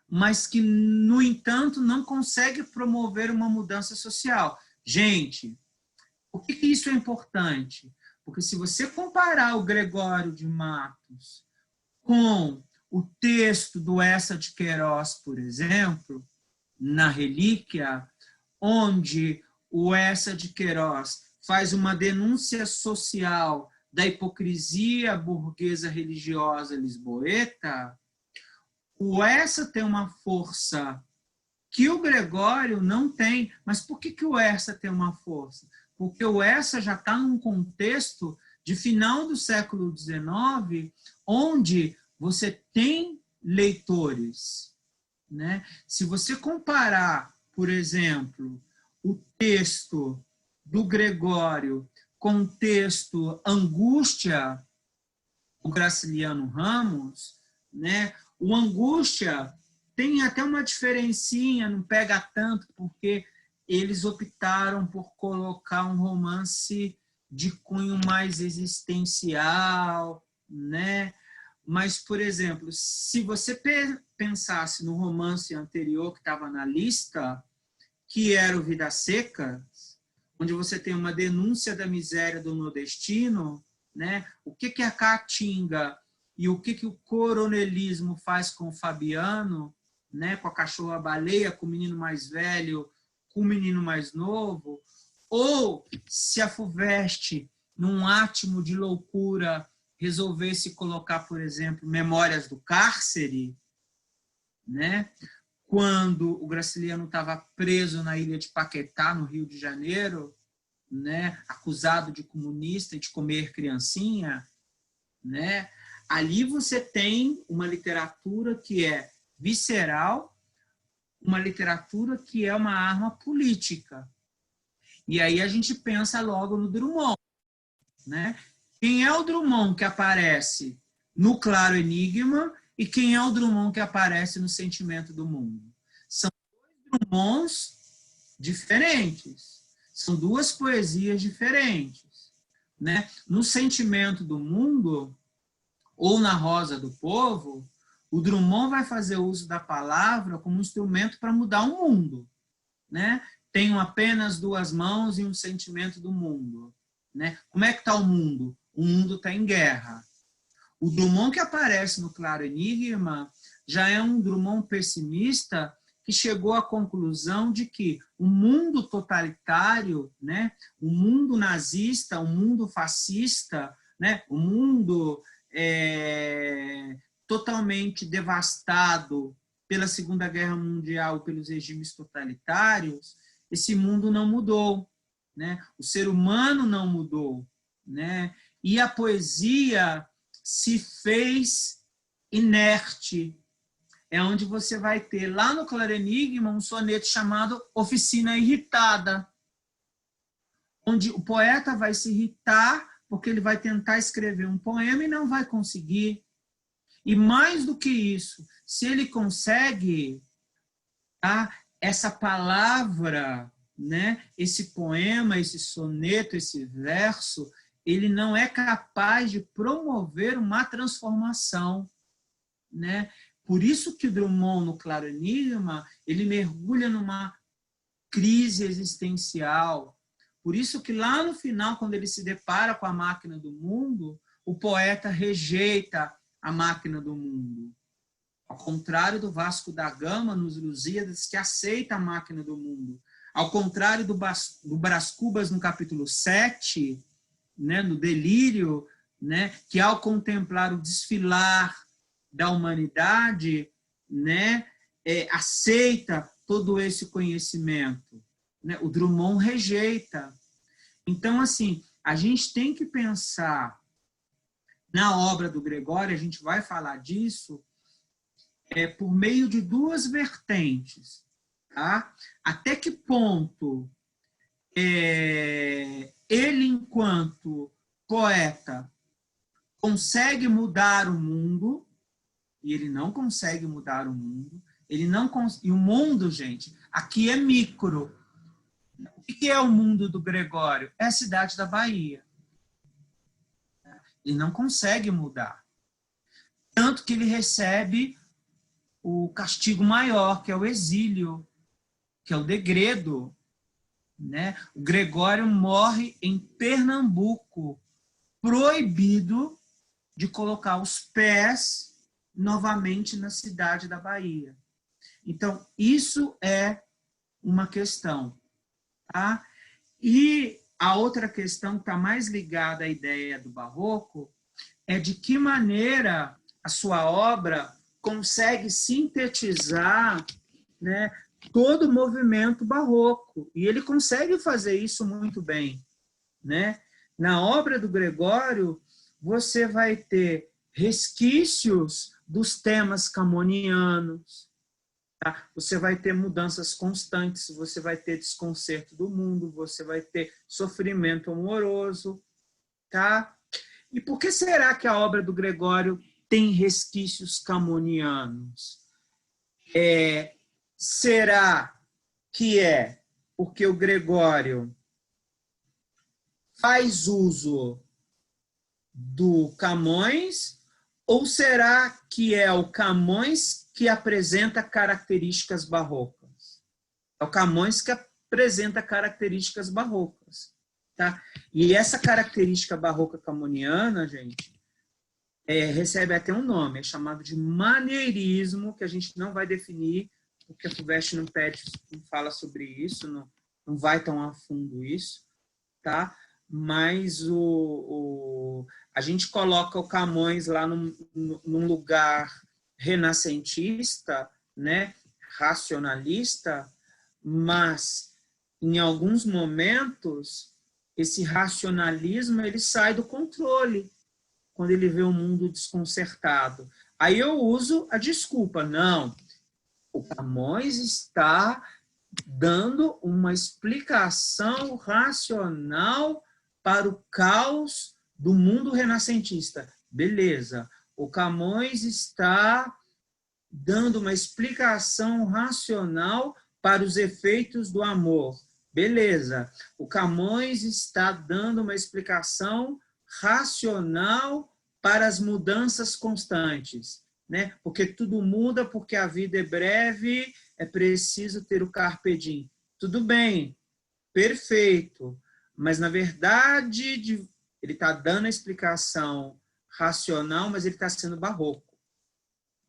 mas que, no entanto, não consegue promover uma mudança social. Gente, por que isso é importante? Porque se você comparar o Gregório de Matos com o texto do Eça de Queiroz, por exemplo, na Relíquia, onde o Eça de Queiroz faz uma denúncia social da hipocrisia burguesa religiosa lisboeta, o Eça tem uma força que o Gregório não tem. Mas por que o Eça tem uma força? Porque o Eça já está num contexto de final do século XIX, onde você tem leitores. Né? Se você comparar, por exemplo, o texto do Gregório com o texto Angústia, do Graciliano Ramos, né? O Angústia tem até uma diferencinha, não pega tanto, porque eles optaram por colocar um romance de cunho mais existencial, né? Mas, por exemplo, se você pensasse no romance anterior que estava na lista, que era o Vidas Secas, onde você tem uma denúncia da miséria do nordestino, né? O que a Caatinga e o que o coronelismo faz com o Fabiano, né? Com a cachorra-baleia, com o menino mais velho, com o menino mais novo, ou se a FUVEST num átimo de loucura, resolvesse colocar, por exemplo, Memórias do Cárcere, né? Quando o Graciliano estava preso na ilha de Paquetá, no Rio de Janeiro, né? Acusado de comunista e de comer criancinha, né? Ali você tem uma literatura que é visceral, uma literatura que é uma arma política. E aí a gente pensa logo no Drummond, né? Quem é o Drummond que aparece no Claro Enigma e quem é o Drummond que aparece no Sentimento do Mundo? São dois Drummonds diferentes, são duas poesias diferentes, né? No Sentimento do Mundo, ou na Rosa do Povo, o Drummond vai fazer uso da palavra como um instrumento para mudar o mundo, né? Tenho apenas duas mãos e um sentimento do mundo, né? Como é que está o mundo? O mundo está em guerra. O Drummond que aparece no Claro Enigma já é um Drummond pessimista que chegou à conclusão de que o mundo totalitário, né? O mundo nazista, o mundo fascista, né? O mundo totalmente devastado pela Segunda Guerra Mundial, pelos regimes totalitários, esse mundo não mudou, né? O ser humano não mudou, né? E a poesia se fez inerte. É onde você vai ter, lá no Claro Enigma, um soneto chamado Oficina Irritada, onde o poeta vai se irritar porque ele vai tentar escrever um poema e não vai conseguir. E mais do que isso, se ele consegue, tá, essa palavra, né, esse poema, esse soneto, esse verso, ele não é capaz de promover uma transformação, né? Por isso que Drummond, no Claro Enigma, ele mergulha numa crise existencial. Por isso que lá no final, quando ele se depara com a máquina do mundo, o poeta rejeita a máquina do mundo. Ao contrário do Vasco da Gama, nos Lusíadas, que aceita a máquina do mundo. Ao contrário do Brás Cubas, no capítulo 7, né, no Delírio, né, que ao contemplar o desfilar da humanidade, né, aceita todo esse conhecimento, né? O Drummond rejeita. Então, assim, a gente tem que pensar na obra do Gregório, a gente vai falar disso, por meio de duas vertentes. Tá? Até que ponto ele, enquanto poeta, consegue mudar o mundo, e ele não consegue mudar o mundo, e o mundo, gente, aqui é micro. O que é o mundo do Gregório? É a cidade da Bahia. Ele não consegue mudar. Tanto que ele recebe o castigo maior, que é o exílio, que é o degredo, né? O Gregório morre em Pernambuco, proibido de colocar os pés novamente na cidade da Bahia. Então, isso é uma questão. Tá? E a outra questão que está mais ligada à ideia do barroco é de que maneira a sua obra consegue sintetizar, né, todo o movimento barroco. E ele consegue fazer isso muito bem. Né? Na obra do Gregório, você vai ter resquícios dos temas camonianos, tá? Você vai ter mudanças constantes, você vai ter desconcerto do mundo, você vai ter sofrimento amoroso. Tá? E por que será que a obra do Gregório tem resquícios camonianos? Será que é porque o Gregório faz uso do Camões, ou será que é o Camões que apresenta características barrocas? É o Camões que apresenta características barrocas. Tá? E essa característica barroca camoniana, gente, recebe até um nome, é chamado de maneirismo, que a gente não vai definir, porque a FUVEST não fala sobre isso, não vai tão a fundo isso, tá? mas a gente coloca o Camões lá num lugar renascentista, né, racionalista, mas em alguns momentos esse racionalismo ele sai do controle quando ele vê o mundo desconcertado. Aí eu uso a desculpa, não, o Camões está dando uma explicação racional para o caos do mundo renascentista. Beleza. O Camões está dando uma explicação racional para os efeitos do amor. Beleza. O Camões está dando uma explicação racional para as mudanças constantes, né? Porque tudo muda, porque a vida é breve, é preciso ter o carpe diem. Tudo bem, perfeito, mas na verdade ele está dando a explicação racional, mas ele está sendo barroco,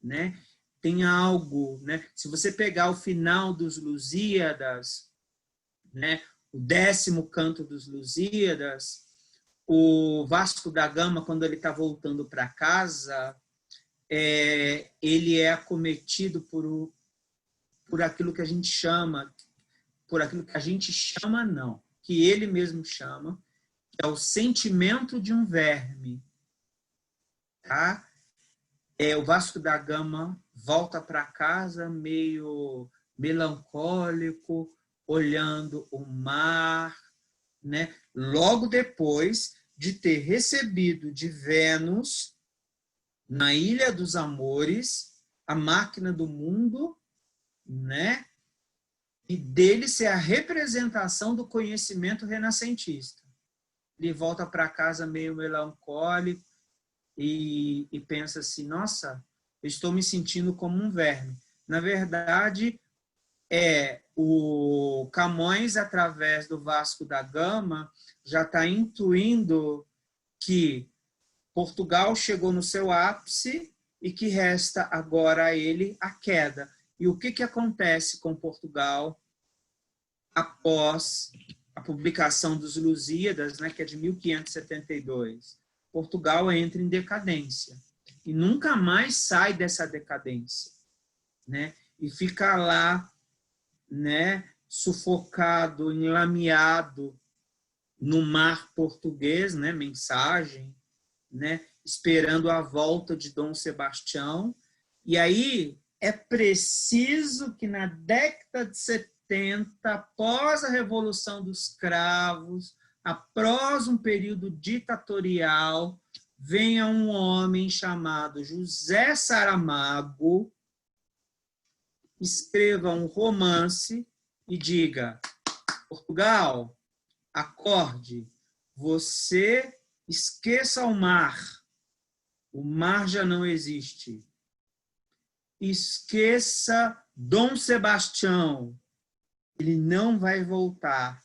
né? Tem algo, né? Se você pegar o final dos Lusíadas, né? O 10º canto dos Lusíadas, o Vasco da Gama, quando ele está voltando para casa, ele é acometido por aquilo que a gente chama, não, que ele mesmo chama, que é o sentimento de um verme. Tá? O Vasco da Gama volta para casa meio melancólico, olhando o mar, né? Logo depois de ter recebido de Vênus, na Ilha dos Amores, a máquina do mundo, né? E dele ser a representação do conhecimento renascentista. Ele volta para casa meio melancólico e pensa assim, nossa, eu estou me sentindo como um verme. Na verdade, o Camões, através do Vasco da Gama, já está intuindo que Portugal chegou no seu ápice e que resta agora a ele a queda. E o que acontece com Portugal após a publicação dos Lusíadas, né, que é de 1572? Portugal entra em decadência e nunca mais sai dessa decadência, né? E fica lá, né, sufocado, enlameado no mar português, né, mensagem, né, esperando a volta de Dom Sebastião. E aí é preciso que na década de 70, após a Revolução dos Cravos, após um período ditatorial, venha um homem chamado José Saramago, escreva um romance e diga: Portugal, acorde, você esqueça o mar já não existe. Esqueça Dom Sebastião, ele não vai voltar.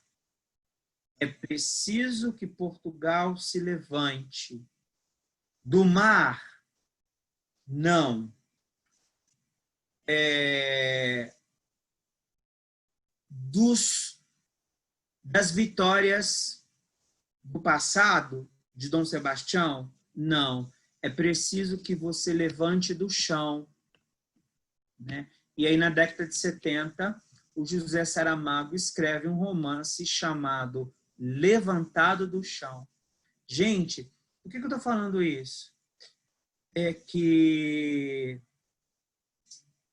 É preciso que Portugal se levante. Do mar, não. Das vitórias do passado, de Dom Sebastião, não. É preciso que você levante do chão. Né? E aí, na década de 70, o José Saramago escreve um romance chamado Levantado do Chão. Gente, por que eu estou falando isso? É que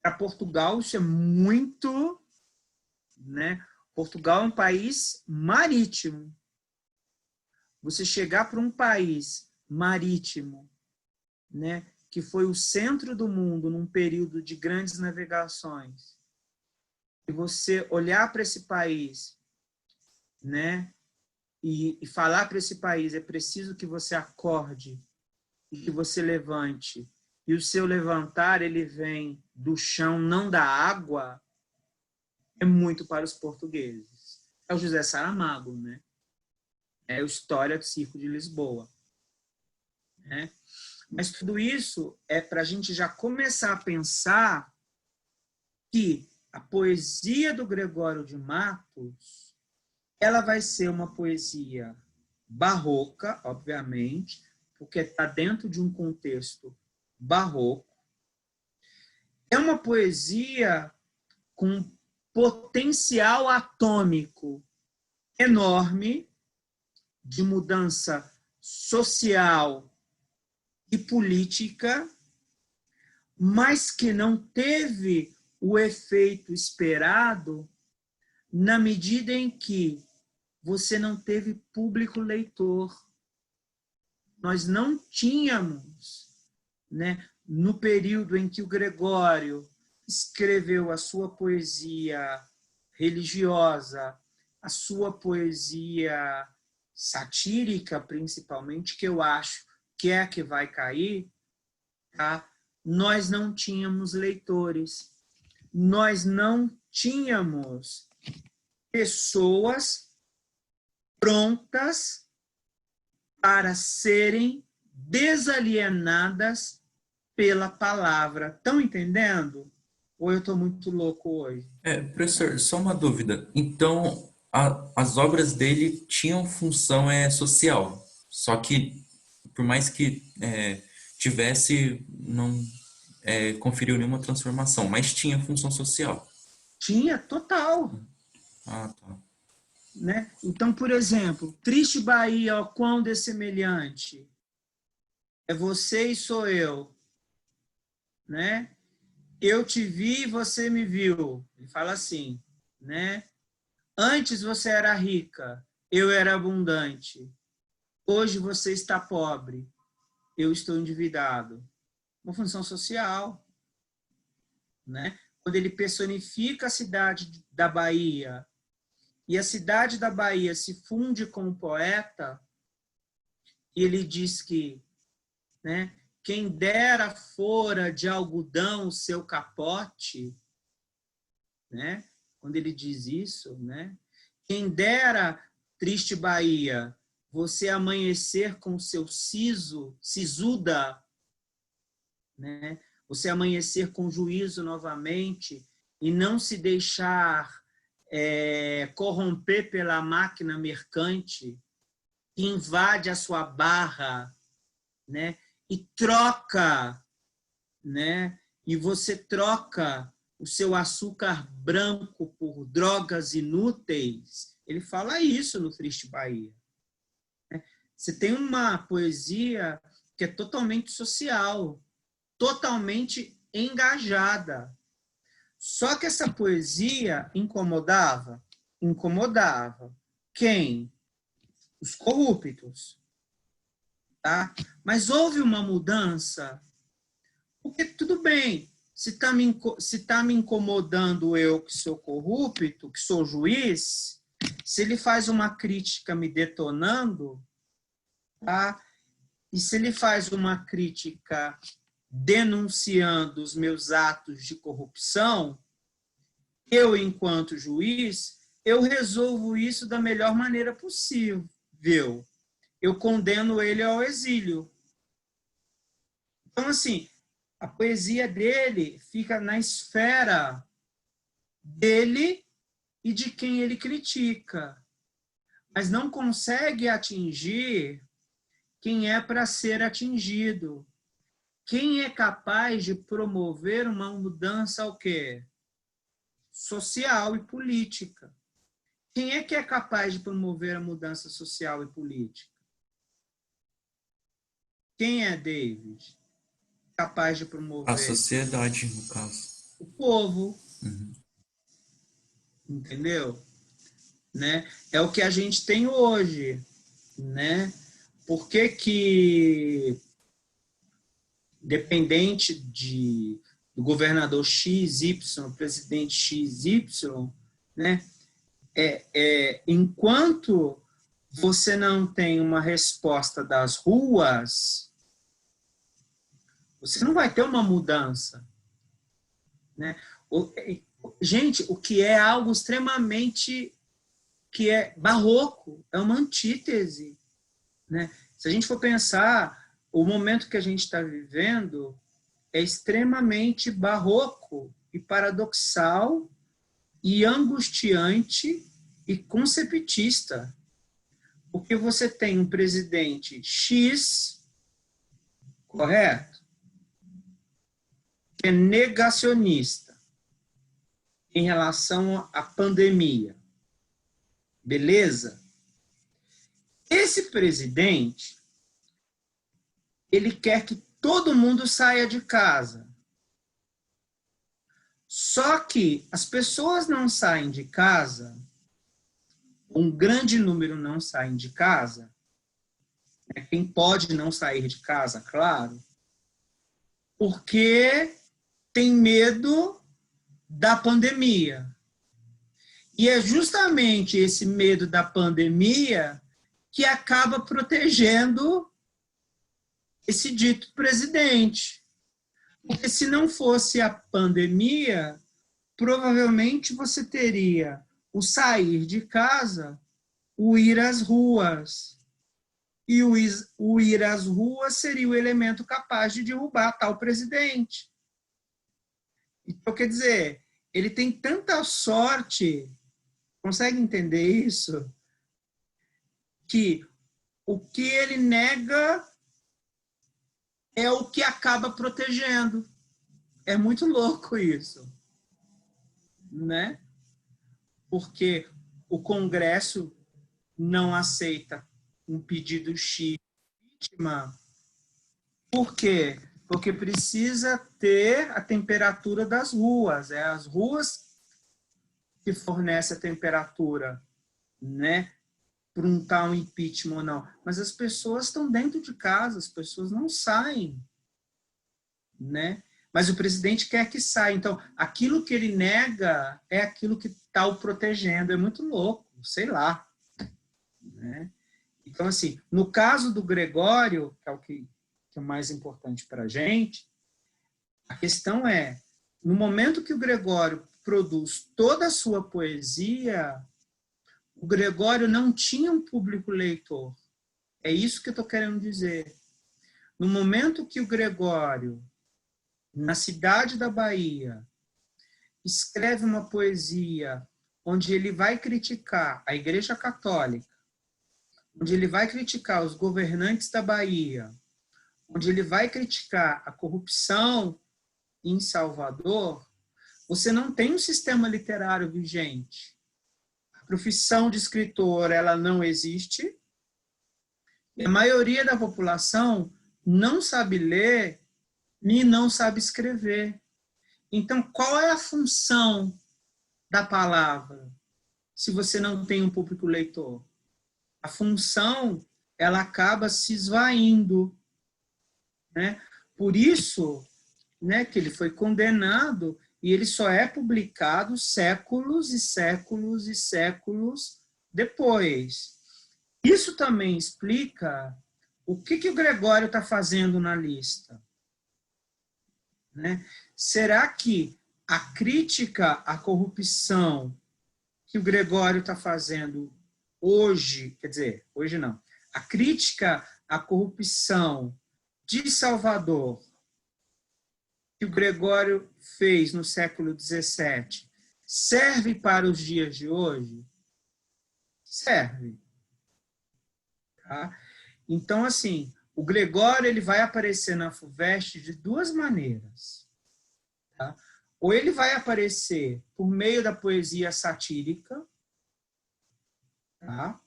para Portugal isso é muito... Né? Portugal é um país marítimo. Você chegar para um país marítimo, né, que foi o centro do mundo num período de grandes navegações, e você olhar para esse país, né, e falar para esse país, é preciso que você acorde e que você levante. E o seu levantar, ele vem do chão, não da água, é muito para os portugueses. É o José Saramago, né? É a história do Circo de Lisboa. Né? Mas tudo isso é para a gente já começar a pensar que a poesia do Gregório de Matos, ela vai ser uma poesia barroca, obviamente, porque está dentro de um contexto barroco. É uma poesia com potencial atômico enorme de mudança social e política, mas que não teve o efeito esperado na medida em que você não teve público leitor. Nós não tínhamos, né, no período em que o Gregório escreveu a sua poesia religiosa, a sua poesia satírica, principalmente, que eu acho que é a que vai cair, tá? Nós não tínhamos leitores, nós não tínhamos pessoas prontas para serem desalienadas pela palavra. Estão entendendo? Ou eu estou muito louco hoje? Professor, só uma dúvida. Então, as obras dele tinham função social, só que, por mais que tivesse, não conferiu nenhuma transformação, mas tinha função social. Tinha, total. Ah, tá. Né? Então, por exemplo, Triste Bahia, ó, quão dessemelhante. É você e sou eu. Né? Eu te vi e você me viu. Ele fala assim, né? Antes você era rica, eu era abundante. Hoje você está pobre, eu estou endividado. Uma função social. Né? Quando ele personifica a cidade da Bahia, e a cidade da Bahia se funde com o poeta, e ele diz que, né, quem dera fora de algodão o seu capote, né? Quando ele diz isso, né? Quem dera, triste Bahia, você amanhecer com o seu sisuda, né? Você amanhecer com juízo novamente e não se deixar corromper pela máquina mercante que invade a sua barra, né? E troca, né? E você troca o seu açúcar branco por drogas inúteis. Ele fala isso no Triste Bahia. Você tem uma poesia que é totalmente social, totalmente engajada. Só que essa poesia incomodava? Incomodava. Quem? Os corruptos. Tá? Mas houve uma mudança, porque tudo bem, se está me incomodando eu que sou corrupto, que sou juiz, se ele faz uma crítica me detonando, tá? E se ele faz uma crítica denunciando os meus atos de corrupção, eu, enquanto juiz, eu resolvo isso da melhor maneira possível. Eu condeno ele ao exílio. Então, assim, a poesia dele fica na esfera dele e de quem ele critica, mas não consegue atingir quem é para ser atingido. Quem é capaz de promover uma mudança ao quê? Social e política. Quem é que é capaz de promover a mudança social e política? Quem é, David? Capaz de promover? A sociedade, no caso. O povo. Uhum. Entendeu? Né? É o que a gente tem hoje. Né? Por que dependente do governador XY, presidente XY, né? Enquanto você não tem uma resposta das ruas, você não vai ter uma mudança. Né? Gente, o que é algo extremamente que é barroco, é uma antítese. Né? Se a gente for pensar, o momento que a gente está vivendo é extremamente barroco e paradoxal e angustiante e conceptista. Porque você tem um presidente X, correto? Que é negacionista em relação à pandemia. Beleza? Esse presidente, ele quer que todo mundo saia de casa. Só que as pessoas não saem de casa, um grande número não saem de casa, né? Quem pode não sair de casa, claro, porque tem medo da pandemia. E é justamente esse medo da pandemia que acaba protegendo esse dito presidente. Porque se não fosse a pandemia, provavelmente você teria o sair de casa, o ir às ruas. E o ir às ruas seria o elemento capaz de derrubar tal presidente. Então, quer dizer, ele tem tanta sorte, consegue entender isso? Que o que ele nega é o que acaba protegendo. É muito louco isso, né? Porque o Congresso não aceita um pedido X de vítima. Por quê? Porque precisa ter a temperatura das ruas. É as ruas que fornecem a temperatura, né? Para um tal impeachment ou não. Mas as pessoas estão dentro de casa, as pessoas não saem, né? Mas o presidente quer que saia. Então, aquilo que ele nega é aquilo que está o protegendo. É muito louco, sei lá, né? Então, assim, no caso do Gregório, que é o que é o mais importante para a gente, a questão é, no momento que o Gregório produz toda a sua poesia, o Gregório não tinha um público leitor. É isso que eu estou querendo dizer. No momento que o Gregório, na cidade da Bahia, escreve uma poesia onde ele vai criticar a Igreja Católica, onde ele vai criticar os governantes da Bahia, onde ele vai criticar a corrupção em Salvador, você não tem um sistema literário vigente. A profissão de escritor, ela não existe, e a maioria da população não sabe ler nem não sabe escrever. Então, qual é a função da palavra se você não tem um público leitor? A função, ela acaba se esvaindo, né? Por isso, né, que ele foi condenado e ele só é publicado séculos e séculos e séculos depois. Isso também explica o que o Gregório está fazendo na lista, né? Será que a crítica à corrupção que o Gregório está fazendo hoje, quer dizer, hoje não, a crítica à corrupção de Salvador que o Gregório fez no século XVII serve para os dias de hoje? Serve. Tá? Então, assim, o Gregório ele vai aparecer na FUVEST de duas maneiras. Tá? Ou ele vai aparecer por meio da poesia satírica, tá?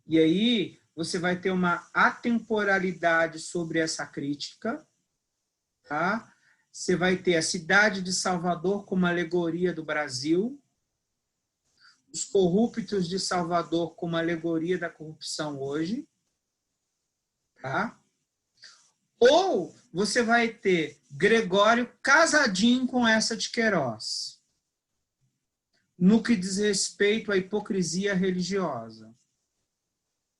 E aí você vai ter uma atemporalidade sobre essa crítica, tá? Você vai ter a cidade de Salvador como alegoria do Brasil, os corruptos de Salvador como alegoria da corrupção hoje, tá? Ou você vai ter Gregório casadinho com essa de Queiroz, no que diz respeito à hipocrisia religiosa.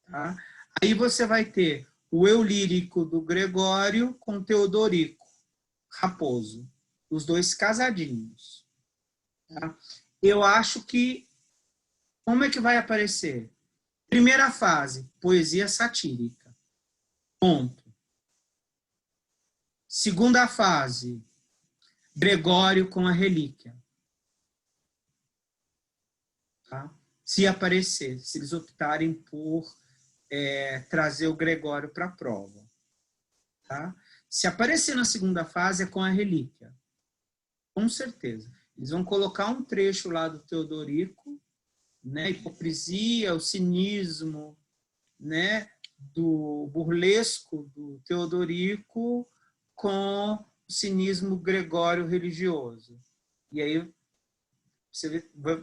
Tá? Aí você vai ter o eu lírico do Gregório com Teodorico Raposo, os dois casadinhos. Tá? Eu acho que, como é que vai aparecer? Primeira fase, poesia satírica. Ponto. Segunda fase, Gregório com a relíquia. Tá? se aparecer, se eles optarem por trazer o Gregório para a prova. Tá? Se aparecer na segunda fase, é com a relíquia. Com certeza. Eles vão colocar um trecho lá do Teodorico, né? Hipocrisia, o cinismo, né? Do burlesco do Teodorico com o cinismo gregório religioso. E aí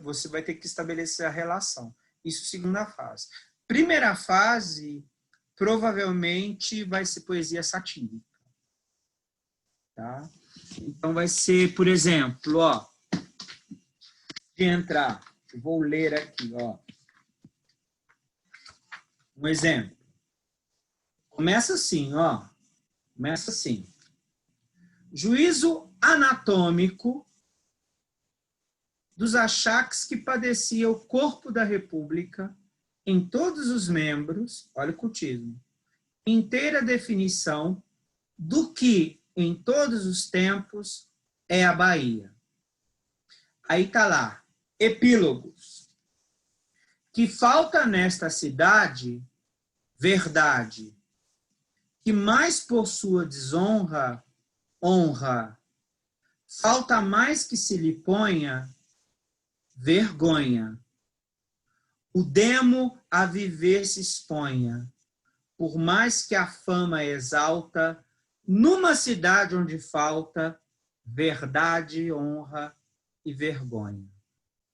você vai ter que estabelecer a relação. Isso segunda fase. Primeira fase, provavelmente, vai ser poesia satírica. Tá? Então, vai ser, por exemplo, ó, de entrar, eu vou ler aqui, ó. Um exemplo. Começa assim, ó. Começa assim. Juízo anatômico dos achaques que padecia o corpo da República em todos os membros, olha o cultismo, inteira definição do que, em todos os tempos, é a Bahia. Aí está lá, epílogos. Que falta nesta cidade verdade, que mais por sua desonra, honra, falta mais que se lhe ponha vergonha. O demo a viver se exponha, por mais que a fama exalta, numa cidade onde falta verdade, honra e vergonha.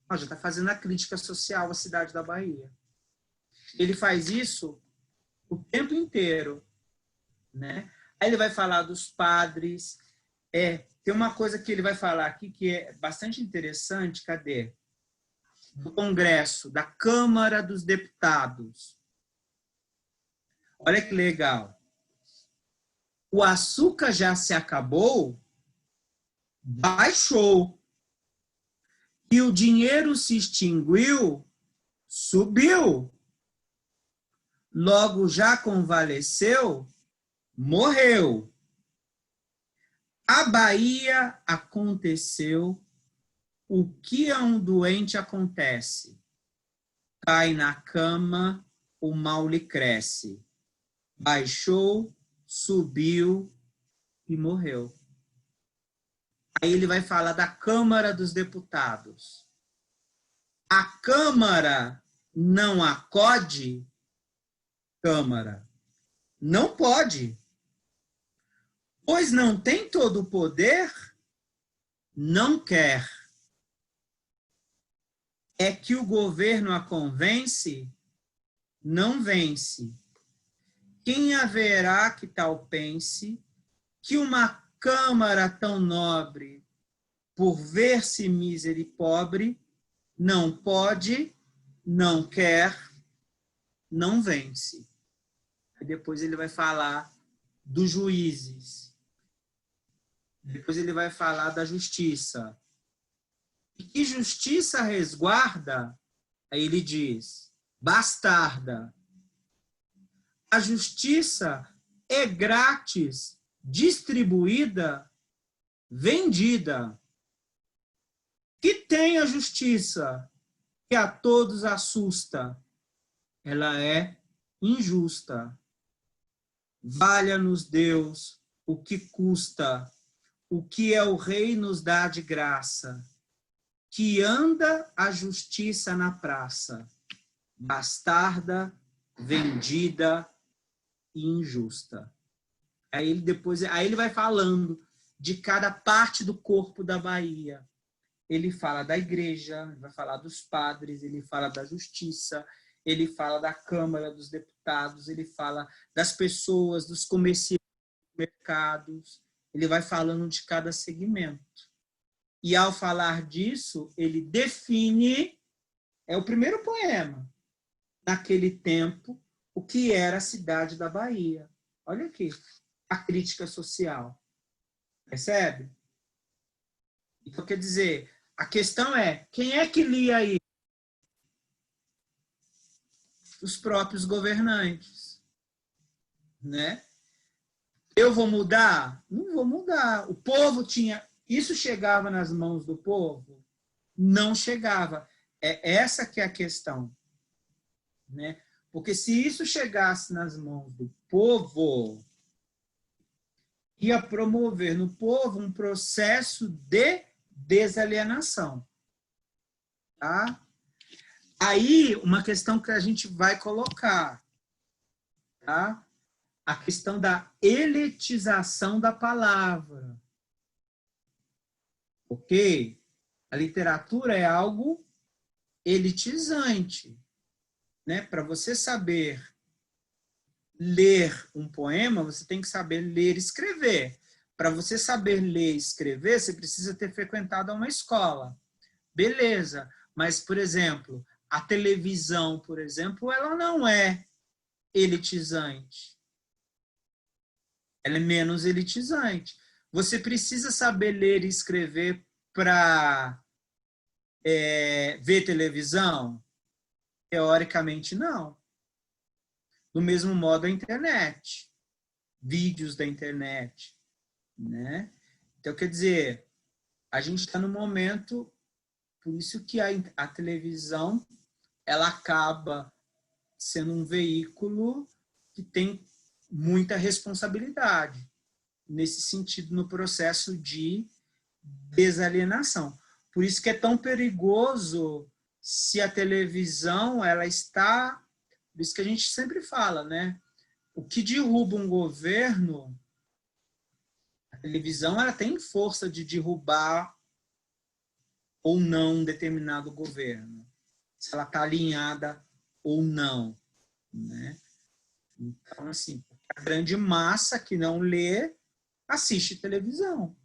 Já está fazendo a crítica social à cidade da Bahia. Ele faz isso o tempo inteiro, né? Aí ele vai falar dos padres. Tem uma coisa que ele vai falar aqui que é bastante interessante. Cadê? Do Congresso, da Câmara dos Deputados. Olha que legal. O açúcar já se acabou, baixou. E o dinheiro se extinguiu, subiu. Logo já convalesceu, morreu. A Bahia aconteceu o que a um doente acontece. Cai na cama, o mal lhe cresce. Baixou, subiu e morreu. Aí ele vai falar da Câmara dos Deputados. A Câmara não acode, Câmara, não pode. Pois não tem todo o poder, não quer. É que o governo a convence, não vence. Quem haverá que tal pense que uma Câmara tão nobre, por ver-se mísera e pobre, não pode, não quer, não vence. Aí depois ele vai falar dos juízes. Depois ele vai falar da justiça. E que justiça resguarda? Aí ele diz, bastarda. A justiça é grátis, distribuída, vendida. Que tem a justiça que a todos assusta? Ela é injusta. Valha-nos Deus o que custa, o que é o rei nos dá de graça, que anda a justiça na praça, bastarda, vendida e injusta. Aí ele vai falando de cada parte do corpo da Bahia. Ele fala da igreja, ele vai falar dos padres, ele fala da justiça, ele fala da Câmara dos Deputados, ele fala das pessoas, dos comerciantes, dos mercados, ele vai falando de cada segmento. E ao falar disso, ele define, é o primeiro poema, naquele tempo, o que era a cidade da Bahia. Olha aqui, a crítica social. Percebe? Então, quer dizer, a questão é, quem é que lia aí? Os próprios governantes. Né? Eu vou mudar? Não vou mudar. O povo tinha... Isso chegava nas mãos do povo? Não chegava. É essa que é a questão, né? Porque se isso chegasse nas mãos do povo, ia promover no povo um processo de desalienação, tá? Aí, uma questão que a gente vai colocar, tá? A questão da elitização da palavra. Ok? A literatura é algo elitizante, né? Para você saber ler um poema, você tem que saber ler e escrever. Para você saber ler e escrever, você precisa ter frequentado uma escola. Beleza, mas, por exemplo, a televisão, por exemplo, ela não é elitizante. Ela é menos elitizante. Você precisa saber ler e escrever para ver televisão? Teoricamente, não. Do mesmo modo, a internet. Vídeos da internet. Né? Então, quer dizer, a gente está no momento, por isso que a televisão ela acaba sendo um veículo que tem muita responsabilidade nesse sentido, no processo de desalienação. Por isso que é tão perigoso se a televisão ela está... Por isso que a gente sempre fala, né? O que derruba um governo, a televisão ela tem força de derrubar ou não um determinado governo. Se ela está alinhada ou não. Né? Então, assim, a grande massa que não lê, assiste televisão.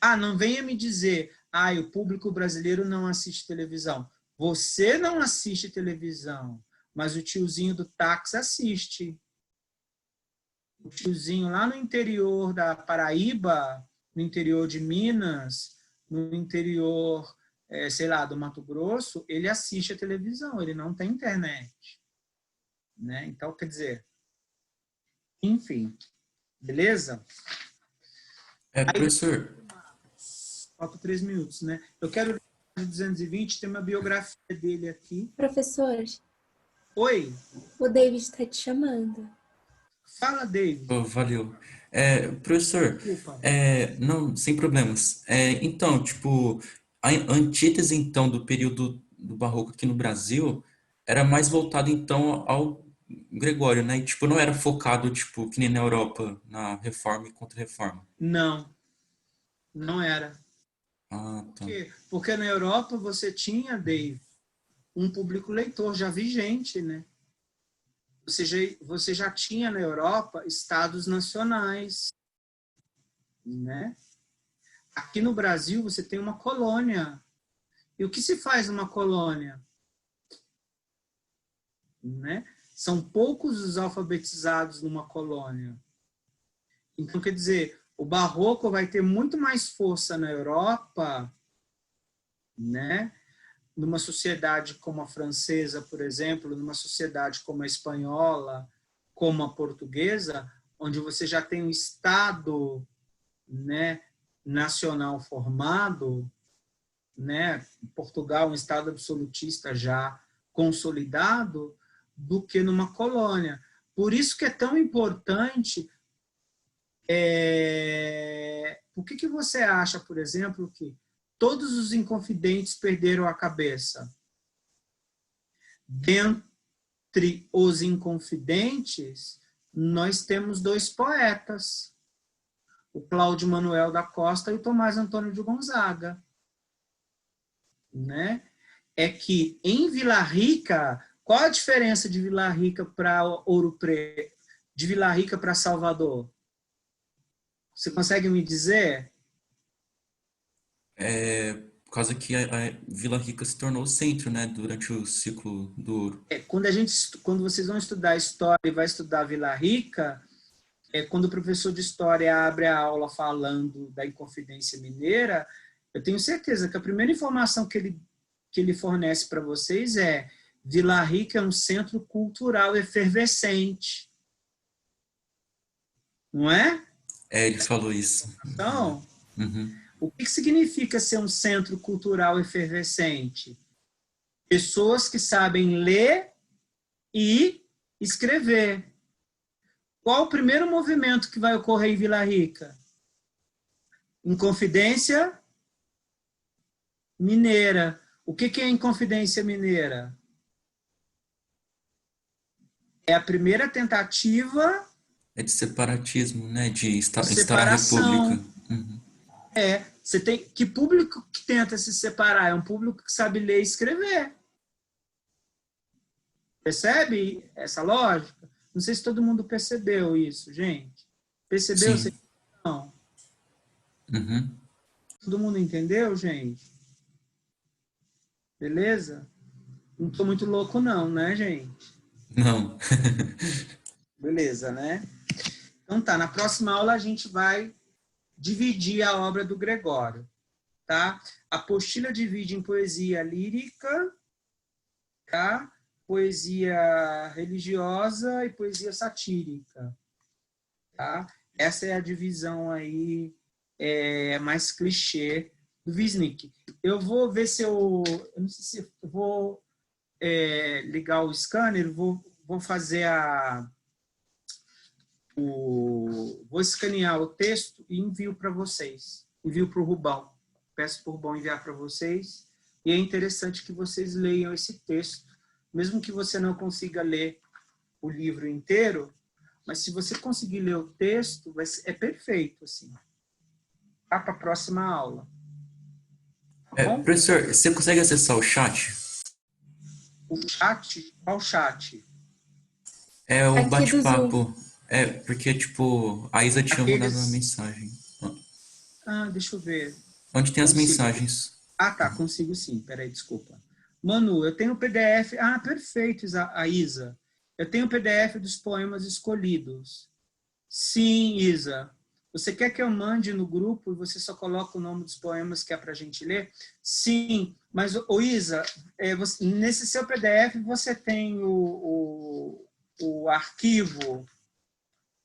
Ah, não venha me dizer, o público brasileiro não assiste televisão. Você não assiste televisão, mas o tiozinho do táxi assiste. O tiozinho lá no interior da Paraíba, no interior de Minas, no interior, sei lá, do Mato Grosso, ele assiste a televisão, ele não tem internet. Né? Então, quer dizer, enfim, beleza? Professor. Faltam 3 minutos, né? Eu quero ler o 220, tem uma biografia dele aqui. Professor, Oi, o David está te chamando. fala, David. Oh, valeu. Professor, Desculpa. não, sem problemas. Então, tipo, a antítese, então, do período do Barroco aqui no Brasil era mais voltado, então, ao Gregório, né? E, tipo, não era focado, tipo, que nem na Europa, na reforma e contra-reforma. Não, não era. Ah, Por tá. quê? Porque na Europa você tinha, Dave, um público leitor já vigente, né? Você já tinha na Europa estados nacionais, né? Aqui no Brasil você tem uma colônia. E o que se faz numa colônia? Né? São poucos os alfabetizados numa colônia. Então, quer dizer, o barroco vai ter muito mais força na Europa, né? Numa sociedade como a francesa, por exemplo, numa sociedade como a espanhola, como a portuguesa, onde você já tem um Estado, né, nacional formado, né? Portugal, um Estado absolutista já consolidado, do que numa colônia. Por isso que é tão importante. Por que você acha, por exemplo, que todos os inconfidentes perderam a cabeça? Dentre os inconfidentes, nós temos 2 poetas, o Cláudio Manuel da Costa e o Tomás Antônio de Gonzaga. Né? É que em Vila Rica, qual a diferença de Vila Rica para Ouro Preto, de Vila Rica para Salvador? Você consegue me dizer? Por causa que a Vila Rica se tornou o centro, né, durante o ciclo do ouro. Quando vocês vão estudar história e vai estudar Vila Rica, quando o professor de história abre a aula falando da Inconfidência Mineira, eu tenho certeza que a primeira informação que ele fornece para vocês é: Vila Rica é um centro cultural efervescente. Não é? Ele falou isso. Então, Uhum. o que significa ser um centro cultural efervescente? Pessoas que sabem ler e escrever. Qual o primeiro movimento que vai ocorrer em Vila Rica? Inconfidência Mineira. O que é Inconfidência Mineira? É a primeira tentativa É de separatismo, né? De de instaurar a separação. república. Uhum. Você tem que público que tenta se separar? É um público que sabe ler e escrever. Percebe essa lógica? Não sei se todo mundo percebeu isso, gente. Percebeu? Sim. Não. Uhum. Todo mundo entendeu, gente? Beleza? Não estou muito louco não, né, gente? Não. Beleza, né? Então tá, na próxima aula a gente vai dividir a obra do Gregório, tá? A apostila divide em poesia lírica, tá? Poesia religiosa e poesia satírica, tá? Essa é a divisão aí mais clichê do Wisnik. Eu vou ver se eu não sei se eu vou ligar o scanner, vou fazer vou escanear o texto e envio para vocês. Envio para o Rubão. Peço para o Rubão enviar para vocês. E é interessante que vocês leiam esse texto, mesmo que você não consiga ler o livro inteiro, mas se você conseguir ler o texto, é perfeito, assim. Tá para a próxima aula. Tá bom? Professor, você consegue acessar o chat? O chat? Qual chat? É o Aqui do Zoom. bate-papo. Porque, tipo, a Isa tinha mandado uma Aqueles... mensagem. deixa eu ver. Onde tem as Consigo. mensagens? Tá, consigo sim. Peraí, desculpa. Manu, eu tenho o PDF... perfeito, a Isa. Eu tenho o PDF dos poemas escolhidos. Sim, Isa. Você quer que eu mande no grupo e você só coloca o nome dos poemas que é para a gente ler? Sim, mas, Isa, nesse seu PDF você tem o arquivo,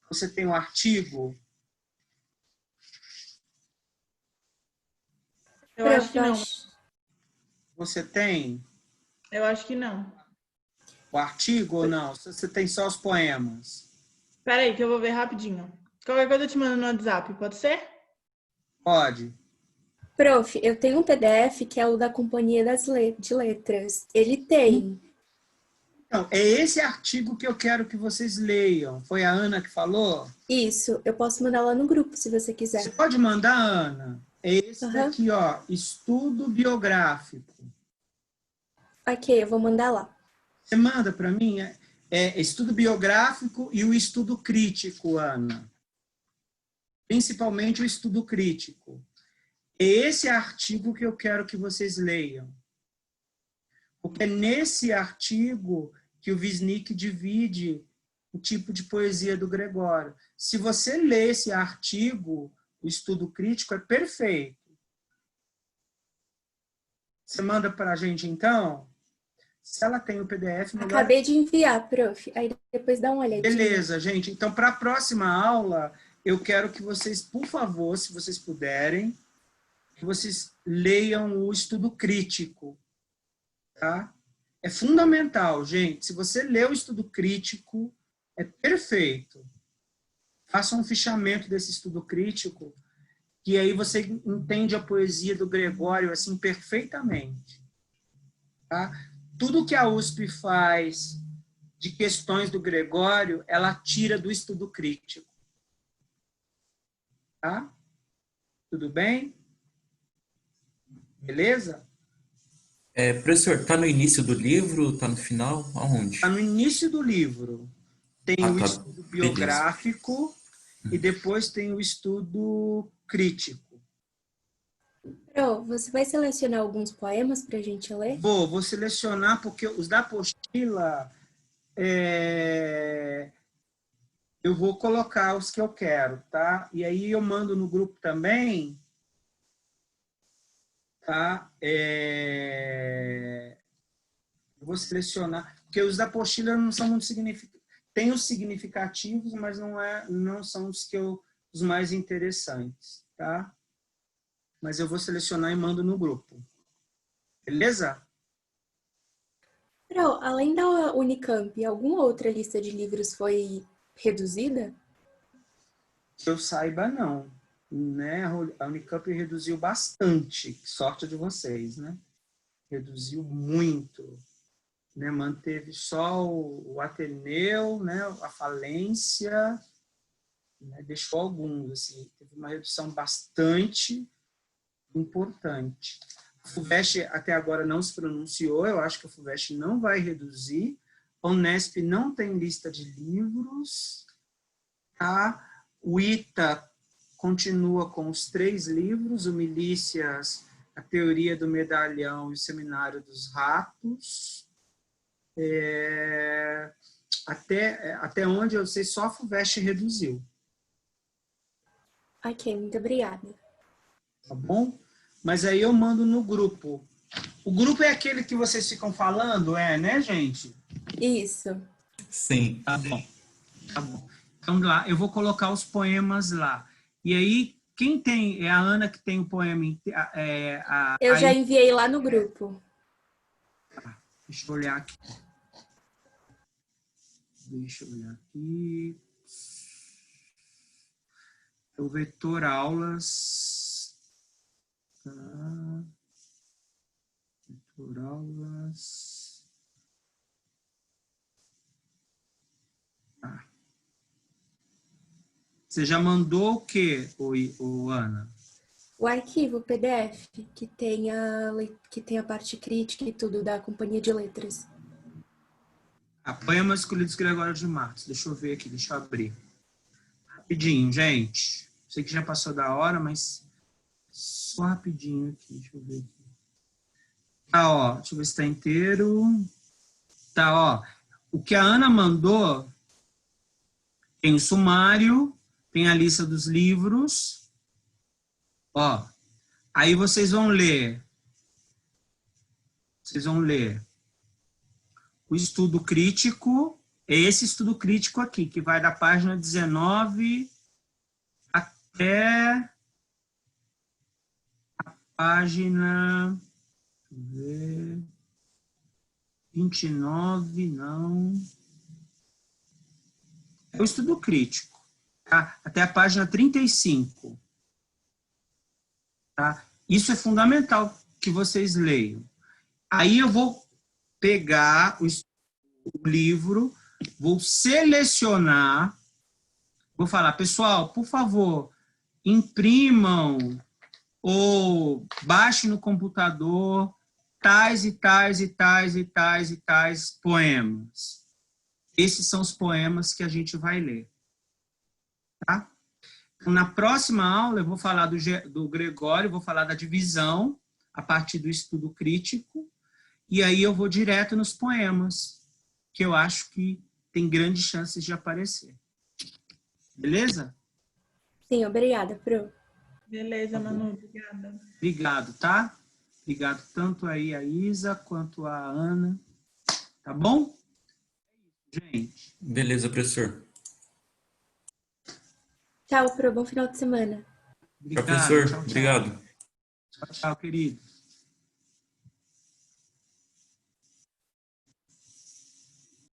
você tem o artigo? Eu acho que não. Você tem Eu acho que não. o artigo ou não? Você tem só os poemas? Espera aí que eu vou ver rapidinho. Qualquer coisa eu te mando no WhatsApp, pode ser? Pode. Prof, eu tenho um PDF que é o da Companhia de Letras. Ele tem. Então, é esse artigo que eu quero que vocês leiam. Foi a Ana que falou? Isso, eu posso mandar lá no grupo, se você Você quiser. pode mandar, Ana? É esse daqui, ó, estudo biográfico. Ok, eu vou mandar lá. Você manda para mim? Estudo biográfico e o estudo crítico, Ana. Principalmente o estudo crítico. É esse artigo que eu quero que vocês leiam. Porque é nesse artigo que o Wisnik divide o tipo de poesia do Gregório. Se você lê esse artigo, o estudo crítico é perfeito. Você manda para a gente, então? Se ela tem o PDF... melhor... Acabei de enviar, prof. Aí depois dá uma olhadinha. Beleza, gente. Então, para a próxima aula, eu quero que vocês, por favor, se vocês puderem, que vocês leiam o estudo crítico. Tá? É fundamental, gente. Se você lê o estudo crítico, é perfeito. Faça um fichamento desse estudo crítico, que aí você entende a poesia do Gregório assim perfeitamente. Tá? Tudo que a USP faz de questões do Gregório, ela tira do estudo crítico. Tá? Tudo bem? Beleza? Professor, tá no início do livro? Tá no final? Aonde? Está no início do livro. Tem o tá. estudo biográfico e depois tem o estudo crítico. Pro, você vai selecionar alguns poemas para a gente ler? Vou selecionar, porque os da apostila eu vou colocar os que eu quero, tá? E aí eu mando no grupo também, tá? Eu vou selecionar, porque os da apostila não são muito significativos. Tem os significativos, mas não são os mais interessantes, tá? Mas eu vou selecionar e mando no grupo. Beleza? Pro, além da Unicamp, alguma outra lista de livros foi reduzida? Que eu saiba, não. Né? A Unicamp reduziu bastante. Sorte de vocês, né? Reduziu muito. Né? Manteve só o Ateneu, né? A falência, né? Deixou alguns. Assim. Teve uma redução bastante importante. A FUVEST até agora não se pronunciou, eu acho que a FUVEST não vai reduzir. A Unesp não tem lista de livros. Tá? O ITA continua com os 3 livros, o Milícias, a Teoria do Medalhão e o Seminário dos Ratos. Até onde eu sei, só a FUVEST reduziu. Ok, muito obrigada. Tá bom? Mas aí eu mando no grupo. O grupo é aquele que vocês ficam falando, né, gente? Isso. Sim. Tá bom. Tá bom. Então, lá, eu vou colocar os poemas lá. E aí, quem tem... É a Ana que tem o poema... Eu já enviei lá no grupo. Deixa eu olhar aqui. Deixa eu olhar aqui. O vetor aulas. Tá. Vetor aulas. Tá. Você já mandou o quê, Ana? O arquivo PDF, que tem a parte crítica e tudo da Companhia de Letras. Poemas escolhidos Gregório de Matos. Deixa eu ver aqui, deixa eu abrir. Rapidinho, gente. Sei que já passou da hora, mas só rapidinho aqui. Deixa eu ver aqui. Tá, ó. Deixa eu ver se tá inteiro. Tá, ó. O que a Ana mandou tem o sumário, tem a lista dos livros. Ó. Aí vocês vão ler. O estudo crítico, é esse estudo crítico aqui, que vai da página 19 até a página 29, não. É o estudo crítico, tá? Até a página 35. Tá? Isso é fundamental que vocês leiam. Aí eu vou pegar o livro, vou selecionar, vou falar, pessoal, por favor, imprimam ou baixem no computador tais e tais e tais e tais e tais poemas. Esses são os poemas que a gente vai ler. Tá? Na próxima aula, eu vou falar do Gregório, vou falar da divisão a partir do estudo crítico, e aí eu vou direto nos poemas, que eu acho que tem grandes chances de aparecer. Beleza? Sim, obrigada, Pro. Beleza, Manu, obrigada. Obrigado, tá? Obrigado tanto aí a Isa quanto a Ana. Tá bom? Gente. Beleza, professor. Tchau, Pro. Bom final de semana. Tchau, Obrigado. professor. Tchau, tchau. Obrigado. Tchau, tchau, querido.